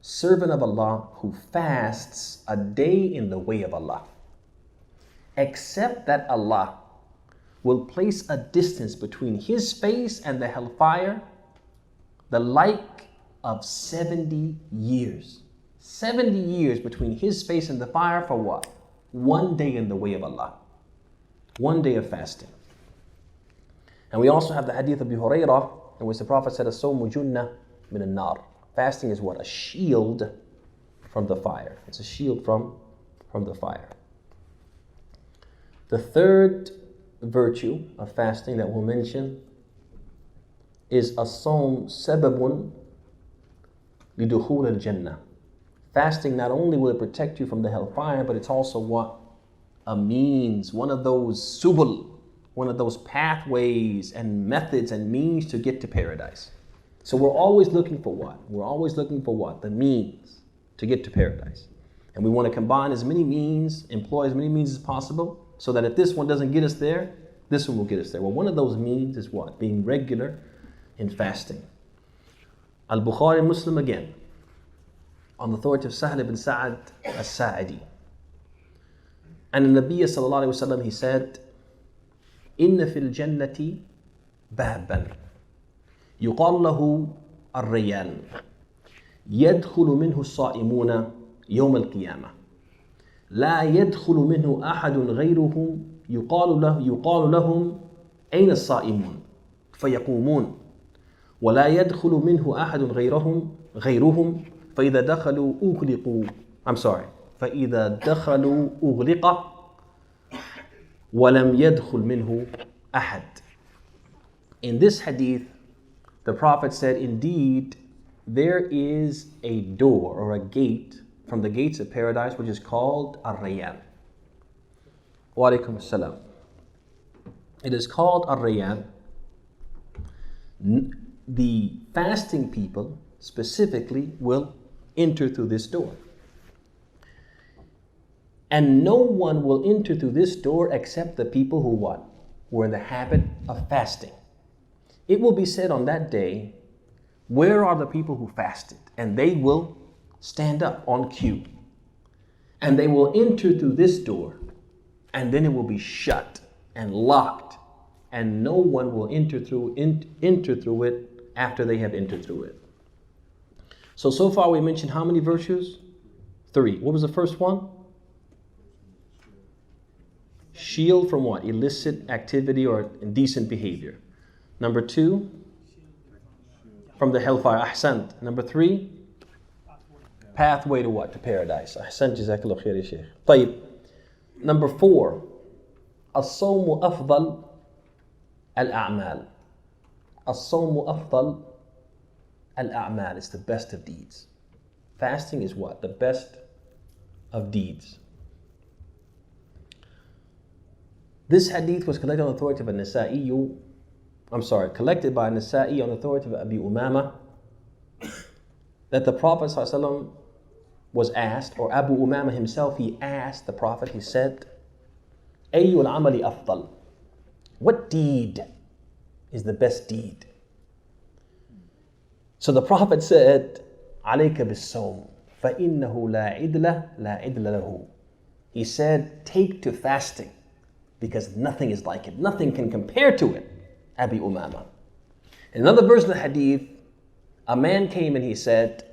servant of Allah, who fasts a day in the way of Allah, except that Allah will place a distance between his face and the hellfire, the like of 70 years. 70 years between his face and the fire for what? One day in the way of Allah. One day of fasting. And we also have the hadith of Abu Hurairah, in which the Prophet said, as-sawmu junnah min an-nar. Fasting is what? A shield from the fire. It's a shield from the fire. The third virtue of fasting that we'll mention is as-sawm sababun lidukhul al-jannah. Fasting not only will it protect you from the hellfire, but it's also what? A means, one of those subul, one of those pathways and methods and means to get to paradise. So we're always looking for what? We're always looking for what? The means to get to paradise. And we want to combine as many means, employ as many means as possible, so that if this one doesn't get us there, this one will get us there. Well, one of those means is what? Being regular in fasting. Al-Bukhari Muslim again, on the authority of Sahl ibn Sa'ad as-Sa'idi. And the Nabi sallallahu alayhi wa sallam, he said, إن في الجنة بابا يقال له الريان يدخل منه الصائمون يوم القيامة لا يدخل منه أحد غيرهم يقال لهم أين الصائمون فيقومون ولا يدخل منه أحد غيرهم فإذا دخلوا أغلق وَلَمْ يَدْخُلْ مِنْهُ أَحَدٌ. In this hadith, the Prophet said, indeed, there is a door or a gate from the gates of paradise which is called Ar-Rayyan. Wa alaikum as-salam. It is called Ar-Rayyan. The fasting people specifically will enter through this door. And no one will enter through this door except the people who what? Were in the habit of fasting. It will be said on that day, where are the people who fasted? And they will stand up on cue. And they will enter through this door. And then it will be shut and locked. And no one will enter through it after they have entered through it. So far we mentioned how many virtues? 3. What was the first one? Shield from what? Illicit activity or indecent behavior. Number 2, from the hellfire. Ahsant. Number 3, pathway to what? To paradise. Ahsant. Jazakallah khair ya Shaykh. طيب. Number 4, as-sawmu afdal al-a'mal. As-sawmu afdal al-a'mal. It's the best of deeds. Fasting is what? The best of deeds. This hadith was collected on the authority of collected by Nasa'i on the authority of Abi Umama, that the Prophet ﷺ was asked, or Abu Umama himself, he asked the Prophet, he said, Ayyul amali afdal. What deed is the best deed? So the Prophet said, عليك بالصوم فإنه لا عدل له. He said, take to fasting because nothing is like it. Nothing can compare to it. Abi Umama. In another verse of the hadith, a man came and he said,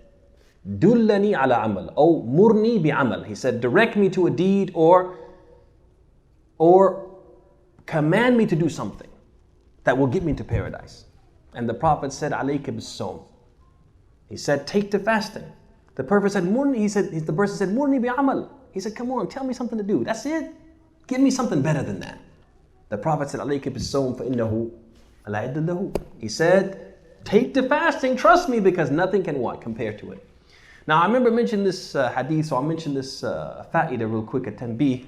Dullani ala amal, or murni bi amal. He said, direct me to a deed or command me to do something that will get me to paradise. And the Prophet said, alayka bis-sawm. He said, take to fasting. The Prophet said, murni, the person said, murni bi amal. He said, come on, tell me something to do. That's it. Give me something better than that. The Prophet said, alayka bis-sawm fa innahu la idda lahu. He said, take to fasting, trust me, because nothing can what? Compare to it. Now, I remember mentioning this hadith, so I'll mention this fa'ida real quick at Tanbih.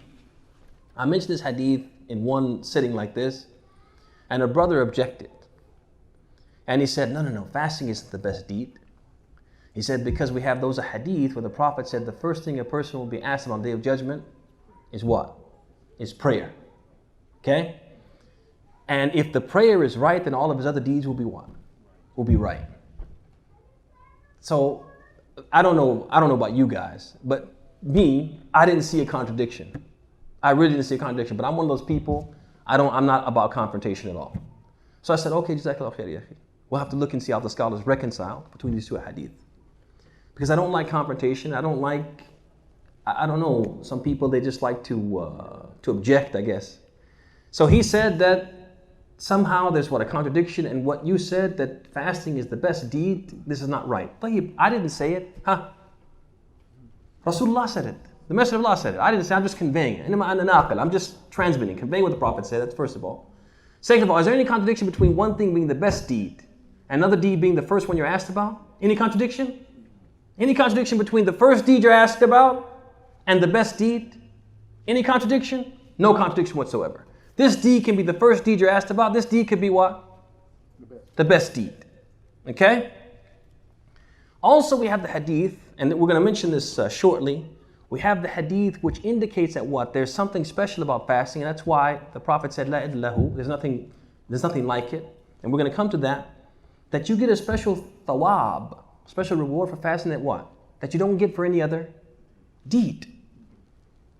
I mentioned this hadith in one sitting like this, and a brother objected. And he said, no, fasting isn't the best deed. He said, because we have those hadith where the Prophet said the first thing a person will be asked on the Day of Judgment is what? Is prayer. Okay? And if the prayer is right, then all of his other deeds will be what? Will be right. So, I don't know about you guys, but me, I didn't see a contradiction. I really didn't see a contradiction, but I'm one of those people, I'm not about confrontation at all. So I said, okay, jazakallah khair ya akhi. We'll have to look and see how the scholars reconcile between these two hadith. Because I don't like confrontation. I don't know, some people, they just like to object, I guess. So he said that somehow there's a contradiction in what you said, that fasting is the best deed. This is not right. I didn't say it. Rasulullah said it. The Messenger of Allah said it. I didn't say, I'm just conveying it. I'm just transmitting, conveying what the Prophet said. That's first of all. Second of all, is there any contradiction between one thing being the best deed and another deed being the first one you're asked about? Any contradiction? Any contradiction between the first deed you're asked about and the best deed? Any contradiction? No contradiction whatsoever. This deed can be the first deed you're asked about. This deed could be what? The best deed. Okay? Also, we have the hadith, and we're going to mention this shortly. We have the hadith which indicates that what? There's something special about fasting, and that's why the Prophet said, La idlahu. There's nothing like it. And we're going to come to that. That you get a special thawab, special reward for fasting that what? That you don't get for any other deed.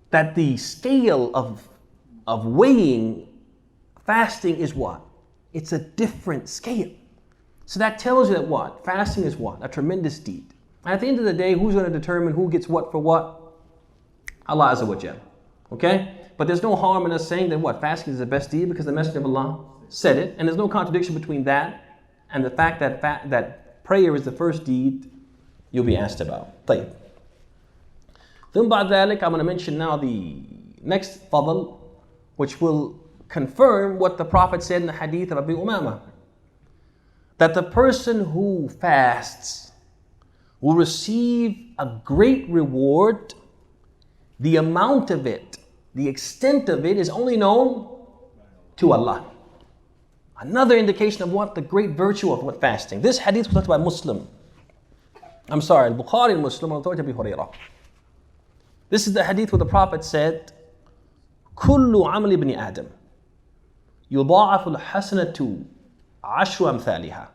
That the scale of weighing fasting is what? It's a different scale. So that tells you that what? Fasting is what? A tremendous deed. And at the end of the day, who's going to determine who gets what for what? Allah Azza wa Jal. Okay? But there's no harm in us saying that what? Fasting is the best deed because the Messenger of Allah said it. And there's no contradiction between that and the fact that prayer is the first deed you'll be asked about. طيب. ثم بعد ذلك, I'm going to mention now the next fadl, which will confirm what the Prophet said in the hadith of Abi Umama. That the person who fasts will receive a great reward. The amount of it, the extent of it is only known to Allah. Another indication of what? The great virtue of what fasting. This hadith was talked by Muslim. Al-Bukhari and Muslim on authority of Abi Hurairah. This is the hadith where the Prophet said, كل عمل ابن آدم يضاعف الحسنة عشر أمثالها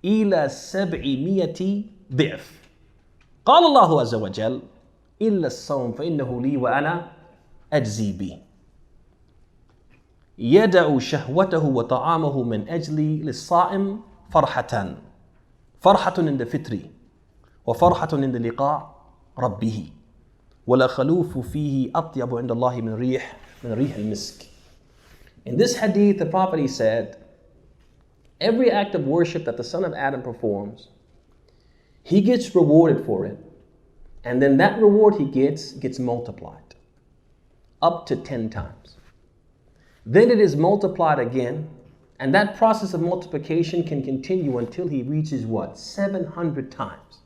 إلى 700 ضعف قال الله عز وجل إلا الصوم فإنه لي وأنا أجزي به يدع شهوته وطعامه من أجلي للصائم فرحة عند فطري وفرحة عند لقاء ربه ولا خلوف فيه أطيب عند الله من ريح المسك. In this hadith, the Prophet, he said, every act of worship that the son of Adam performs, he gets rewarded for it. And then that reward he gets multiplied up to 10 times. Then it is multiplied again, and that process of multiplication can continue until he reaches what? 700 times.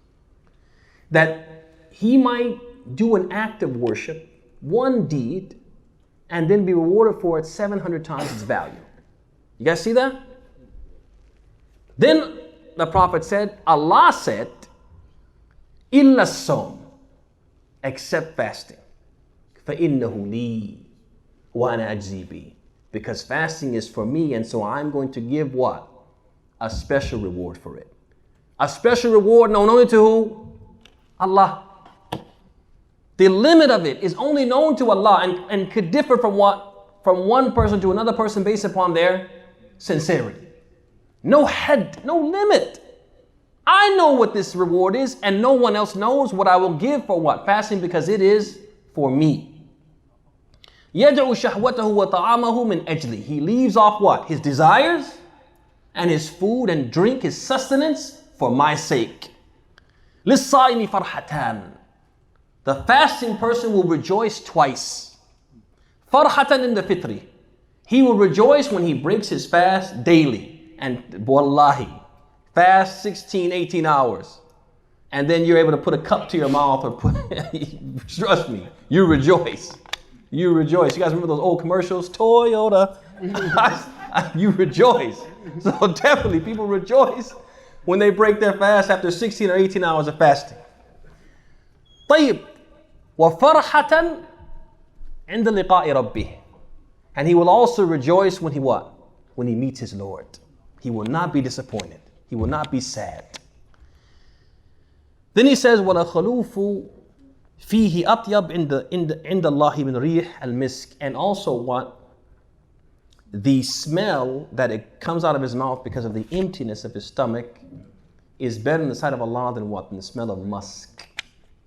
That he might do an act of worship, one deed, and then be rewarded for it 700 times its value. You guys see that? Then the Prophet said, Allah said, إِلَّا الصَّوْمِ, except fasting. فَإِنَّهُ لِي وَأَنَا أَجْزِي بِهِ, because fasting is for me, and so I'm going to give what? A special reward for it. A special reward known only to who? Allah. The limit of it is only known to Allah and could differ from what? From one person to another person based upon their sincerity. No head, no limit. I know what this reward is, and no one else knows what I will give for what? Fasting, because it is for me. يَدْعُ شَهْوَتَهُ وَطَعَامَهُ مِنْ أَجْلِهِ. He leaves off what? His desires and his food and drink, his sustenance, for my sake. لِلصَّائِمِ فَرْحَتَانِ. The fasting person will rejoice twice. Farhatan in the fitri. He will rejoice when he breaks his fast daily. And wallahi, fast 16, 18 hours. And then you're able to put a cup to your mouth or trust me, you rejoice. You rejoice. You guys remember those old commercials? Toyota. You rejoice. So definitely people rejoice when they break their fast after 16 or 18 hours of fasting. طيب. وَفَرْحَةً عِنْدَ لِقَاءِ رَبِّهِ. And he will also rejoice when he what? When he meets his Lord. He will not be disappointed. He will not be sad. Then he says, وَلَخَلُوفُ فِيهِ أَطْيَبْ عِنْدَ اللَّهِ مِنْ رِيحِ الْمِسْكِ. And also what? The smell that it comes out of his mouth because of the emptiness of his stomach is better in the sight of Allah than what? Than the smell of musk.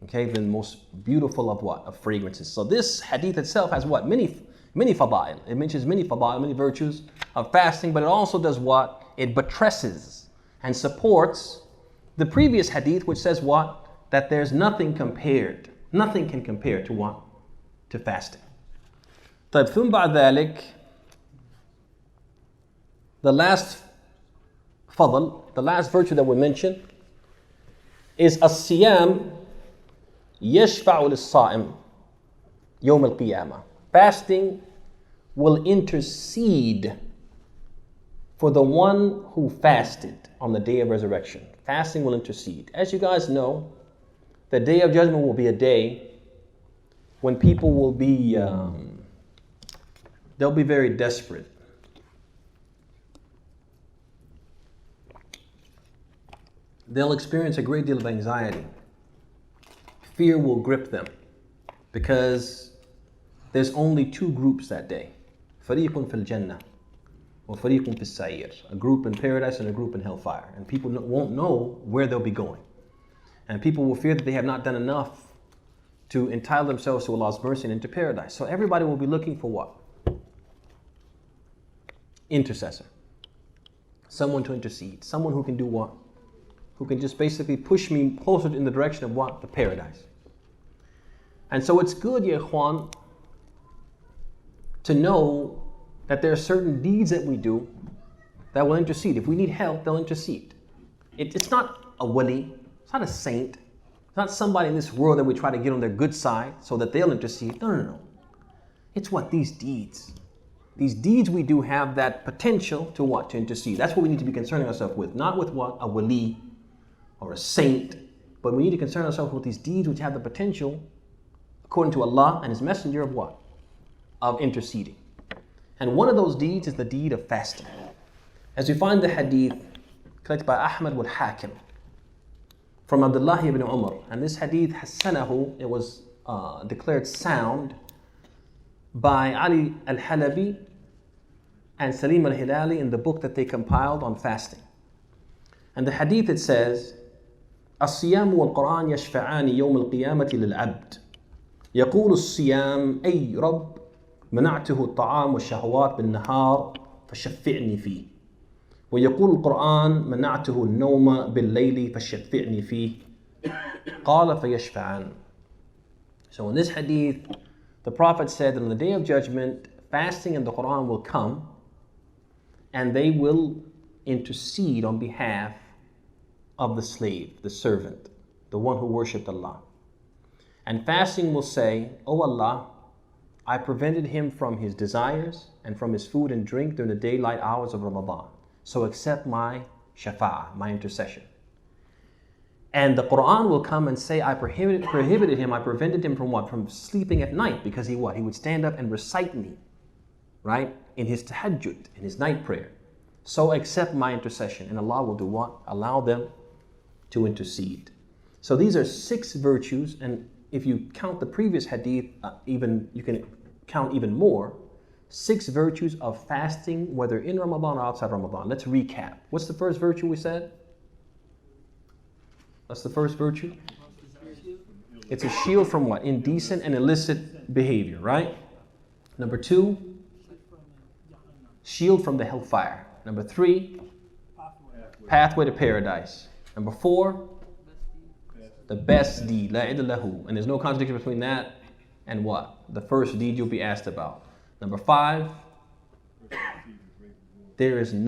Okay, the most beautiful of what? Of fragrances. So this hadith itself has what? Many fada'il. It mentions many fada'il, many virtues of fasting, but it also does what? It buttresses and supports the previous hadith, which says what? That there's nothing compared. Nothing can compare to what? To fasting. طيب ثم بعد ذلك, the last fadl, the last virtue that we mentioned is as-siyam يشفع للصائم يوم القيامة. Fasting will intercede for the one who fasted on the day of resurrection. Fasting will intercede. As you guys know, the day of judgment will be a day when people will be, they'll be very desperate. They'll experience a great deal of anxiety. Fear will grip them because there's only two groups that day. فَرِيقٌ فِي الْجَنَّةِ وَفَرِيقٌ فِي السَّعِيرِ. A group in paradise and a group in hellfire. And people won't know where they'll be going. And people will fear that they have not done enough to entitle themselves to Allah's mercy and into paradise. So everybody will be looking for what? Intercessor. Someone to intercede. Someone who can do what? Who can just basically push me closer in the direction of what? The paradise. And so it's good, ya ikhwan, to know that there are certain deeds that we do that will intercede. If we need help, they'll intercede. It's not a wali, it's not a saint, it's not somebody in this world that we try to get on their good side so that they'll intercede. No. It's what? These deeds. These deeds we do have that potential to what? To intercede. That's what we need to be concerning ourselves with. Not with what? A wali or a saint. But we need to concern ourselves with these deeds which have the potential, according to Allah and His Messenger, of what? Of interceding. And one of those deeds is the deed of fasting. As we find the hadith collected by Ahmad wal Hakim from Abd'Llah ibn Umar. And this hadith, Hassanahu, it was declared sound by Ali al-Halabi and Salim al-Hilali in the book that they compiled on fasting. And the hadith, it says, الصيام والقرآن يشفعان يوم القيامة للعبد يقول الصيام أي رب منعته الطعام والشهوات بالنهار فشفعني فيه ويقول القرآن منعته النوم بالليل فشفعني فيه قال فيشفعان. So in this hadith, the Prophet said that on the day of judgment, fasting and the Quran will come and they will intercede on behalf of the slave, the servant, the one who worshipped Allah. And fasting will say, "O Allah, I prevented him from his desires and from his food and drink during the daylight hours of Ramadan. So accept my shafa'ah, my intercession." And the Quran will come and say, I prohibited him, I prevented him from what? From sleeping at night, because he what? He would stand up and recite me, right? In his tahajjud, in his night prayer. So accept my intercession. And Allah will do what? Allow them to intercede. So these are 6 virtues, and if you count the previous hadith, you can count even more. 6 virtues of fasting, whether in Ramadan or outside Ramadan. Let's recap. What's the first virtue we said? What's the first virtue? It's a shield from what? Indecent and illicit behavior, right? Number 2, shield from the hellfire. Number 3, pathway to paradise. Number 4, the best deed, la ilaha illahu. And there's no contradiction between that and what? The first deed you'll be asked about. Number 5, there is the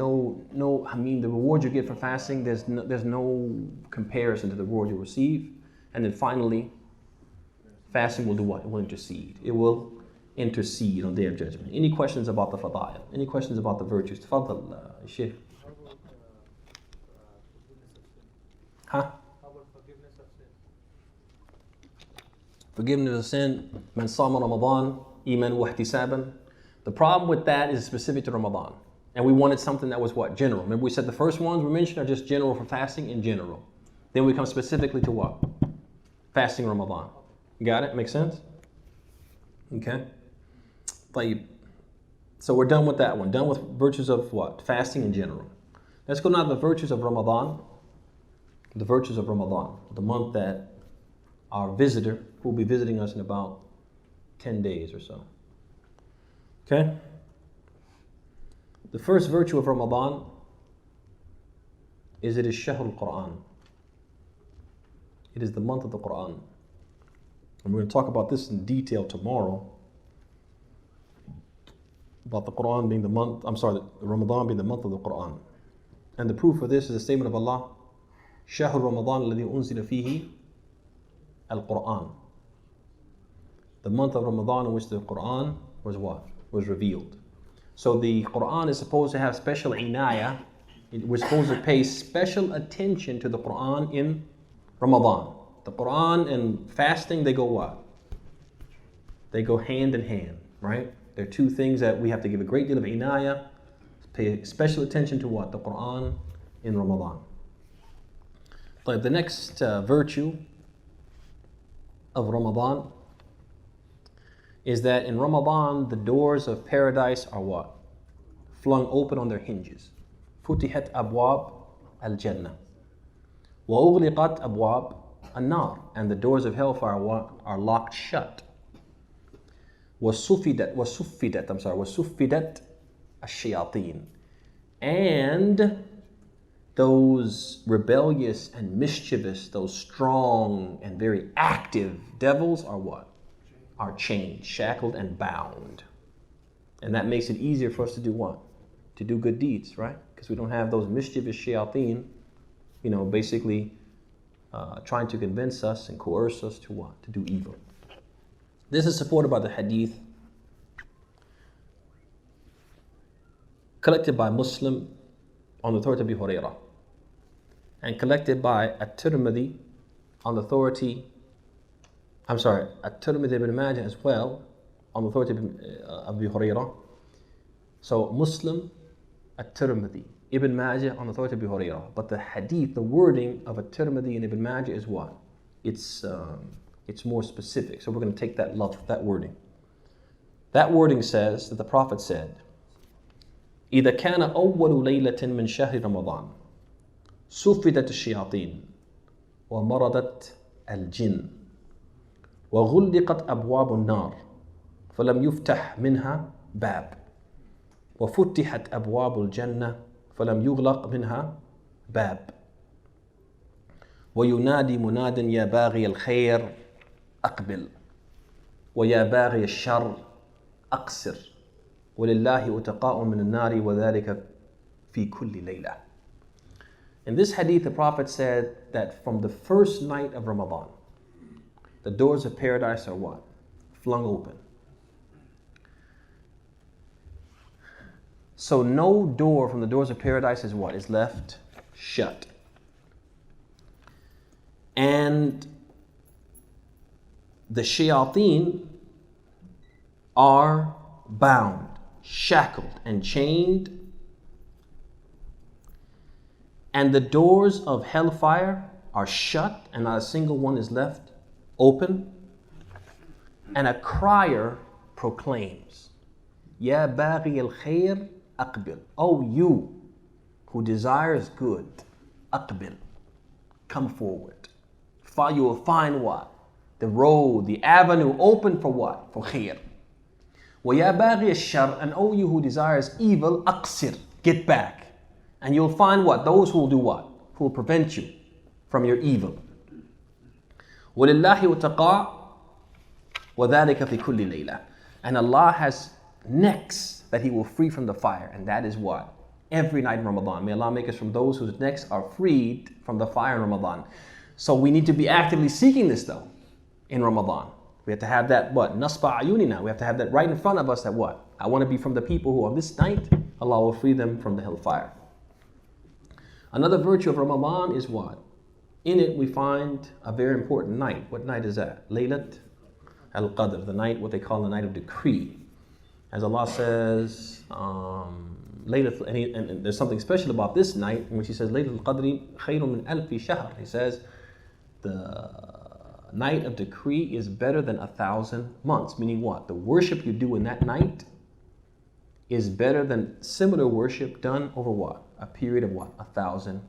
reward you get for fasting, there's no comparison to the reward you receive. And then finally, fasting will do what? It will intercede. It will intercede on Day of Judgment. Any questions about the fada'il? Any questions about the virtues? Tafadhal, Shaykh. Huh? Forgiveness of sin. Man sama Ramadan, iman wa ihtisaban. The problem with that is specific to Ramadan. And we wanted something that was what? General. Remember we said the first ones we mentioned are just general for fasting in general. Then we come specifically to what? Fasting Ramadan. Got it? Make sense? Okay. So we're done with that one. Done with virtues of what? Fasting in general. Let's go now to the virtues of Ramadan. The virtues of Ramadan. The month that our visitor, who will be visiting us in about 10 days or so. Okay? The first virtue of Ramadan is it is Shahr al-Quran. It is the month of the Quran. And we're going to talk about this in detail tomorrow. About the Quran being the month, Ramadan being the month of the Quran. And the proof of this is the statement of Allah, شهر رمضان الذي أنزل فيه القرآن. The month of Ramadan in which the Quran was what? Was revealed. So the Quran is supposed to have special inayah. We're supposed to pay special attention to the Quran in Ramadan. The Quran and fasting, they go what? They go hand in hand, right? They're 2 things that we have to give a great deal of inayah, pay special attention to what? The Quran in Ramadan. But the next virtue of Ramadan is that in Ramadan, the doors of paradise are what? Flung open on their hinges. فتحت أبواب الجنة وأغلقت أبواب النار. And the doors of hellfire are locked shut. وصفدت الشياطين. And those rebellious and mischievous, those strong and very active devils are what? Are chained, shackled, and bound. And that makes it easier for us to do what? To do good deeds, right? Because we don't have those mischievous shayateen, basically trying to convince us and coerce us to what? To do evil. This is supported by the hadith collected by Muslim on the authority of Abu Hurairah, and collected by At-Tirmidhi on the authority, At-Tirmidhi ibn Majah as well on the authority of Abu Hurairah. So Muslim, At-Tirmidhi, Ibn Majah on the authority of Abu Hurairah. But the hadith, the wording of At-Tirmidhi and Ibn Majah is what? It's more specific. So we're going to take that wording. That wording says that the Prophet said, إذا كان أول ليلة من شهر رمضان سفدت الشياطين ومرضت الجن وغلقت أبواب النار فلم يفتح منها باب وفتحت أبواب الجنة فلم يغلق منها باب وينادي مناد يا باغي الخير أقبل ويا باغي الشر أقصر وَلِلَّهِ أُتَقَاءٌ مِّنَ النَّارِ وَذَلِكَ فِي كُلِّ لَيْلَةٍ. In this hadith, the Prophet said that from the first night of Ramadan, the doors of paradise are what? Flung open. So no door from the doors of paradise is what? Is left shut. And the shayateen are bound, shackled and chained, and the doors of hellfire are shut and not a single one is left open. And a crier proclaims, Ya baghi al-khair aqbil. Oh, you who desires good, aqbil, come forward. You will find what? The road, the avenue open for what? For khair. Wa ya baghi al-shar, and oh, you who desires evil, aqsir, get back. And you'll find what? Those who will do what? Who will prevent you from your evil. وَلِلَّهِ وَتَقَى وَذَلِكَ فِي كُلِّ لَيْلَةٍ. And Allah has necks that He will free from the fire. And that is what? Every night in Ramadan. May Allah make us from those whose necks are freed from the fire in Ramadan. So we need to be actively seeking this though in Ramadan. We have to have that what? Nasba ayunina. We have to have that right in front of us that what? I want to be from the people who on this night, Allah will free them from the hellfire. Another virtue of Ramadan is what? In it we find a very important night. What night is that? Laylat al-Qadr, the night, what they call the night of decree. As Allah says, Laylat, and there's something special about this night in which He says, Laylat al-Qadri khayrun min alfi shahr. He says, the night of decree is better than 1,000 months. Meaning what? The worship you do in that night is better than similar worship done over what? A period of what? 1,000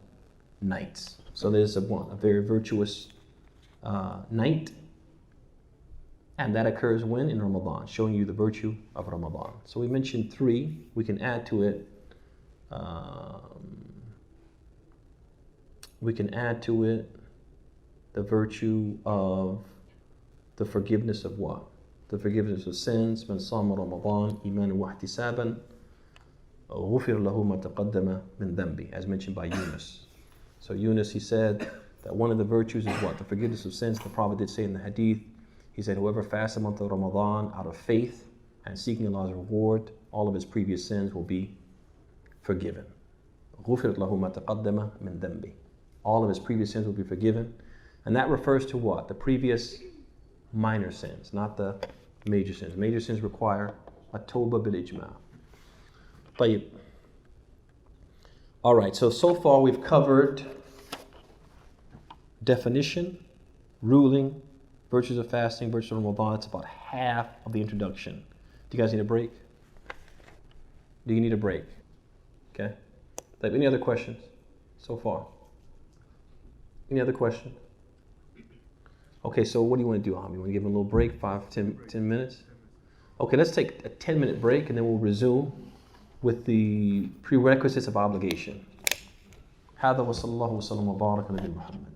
nights. So there's a very virtuous night. And that occurs when? In Ramadan, showing you the virtue of Ramadan. So we mentioned 3. We can add to it. The virtue of the forgiveness of what? The forgiveness of sins. من صام رمضان إيمانا واحتسابا غفر له ما تقدم من ذنبه, as mentioned by Yunus. So Yunus, he said that one of the virtues is what? The forgiveness of sins. The Prophet did say in the hadith, he said, whoever fasts a month of Ramadan out of faith and seeking Allah's reward, all of his previous sins will be forgiven. غفر له ما تقدم من ذنبه. All of his previous sins will be forgiven. And that refers to what? The previous minor sins, not the major sins. Major sins require a tawbah bil ijma'. طيب. All right, so far we've covered definition, ruling, virtues of fasting, virtues of Ramadan. It's about half of the introduction. Do you guys need a break? Do you need a break? Okay. Like, any other questions so far? Any other questions? Okay, so what do you want to do, Ami? You want to give him a little break, 10 minutes? Okay, let's take a 10-minute break and then we'll resume with the prerequisites of obligation. هذا وصلى الله وسلم وبارك على نبينا محمد.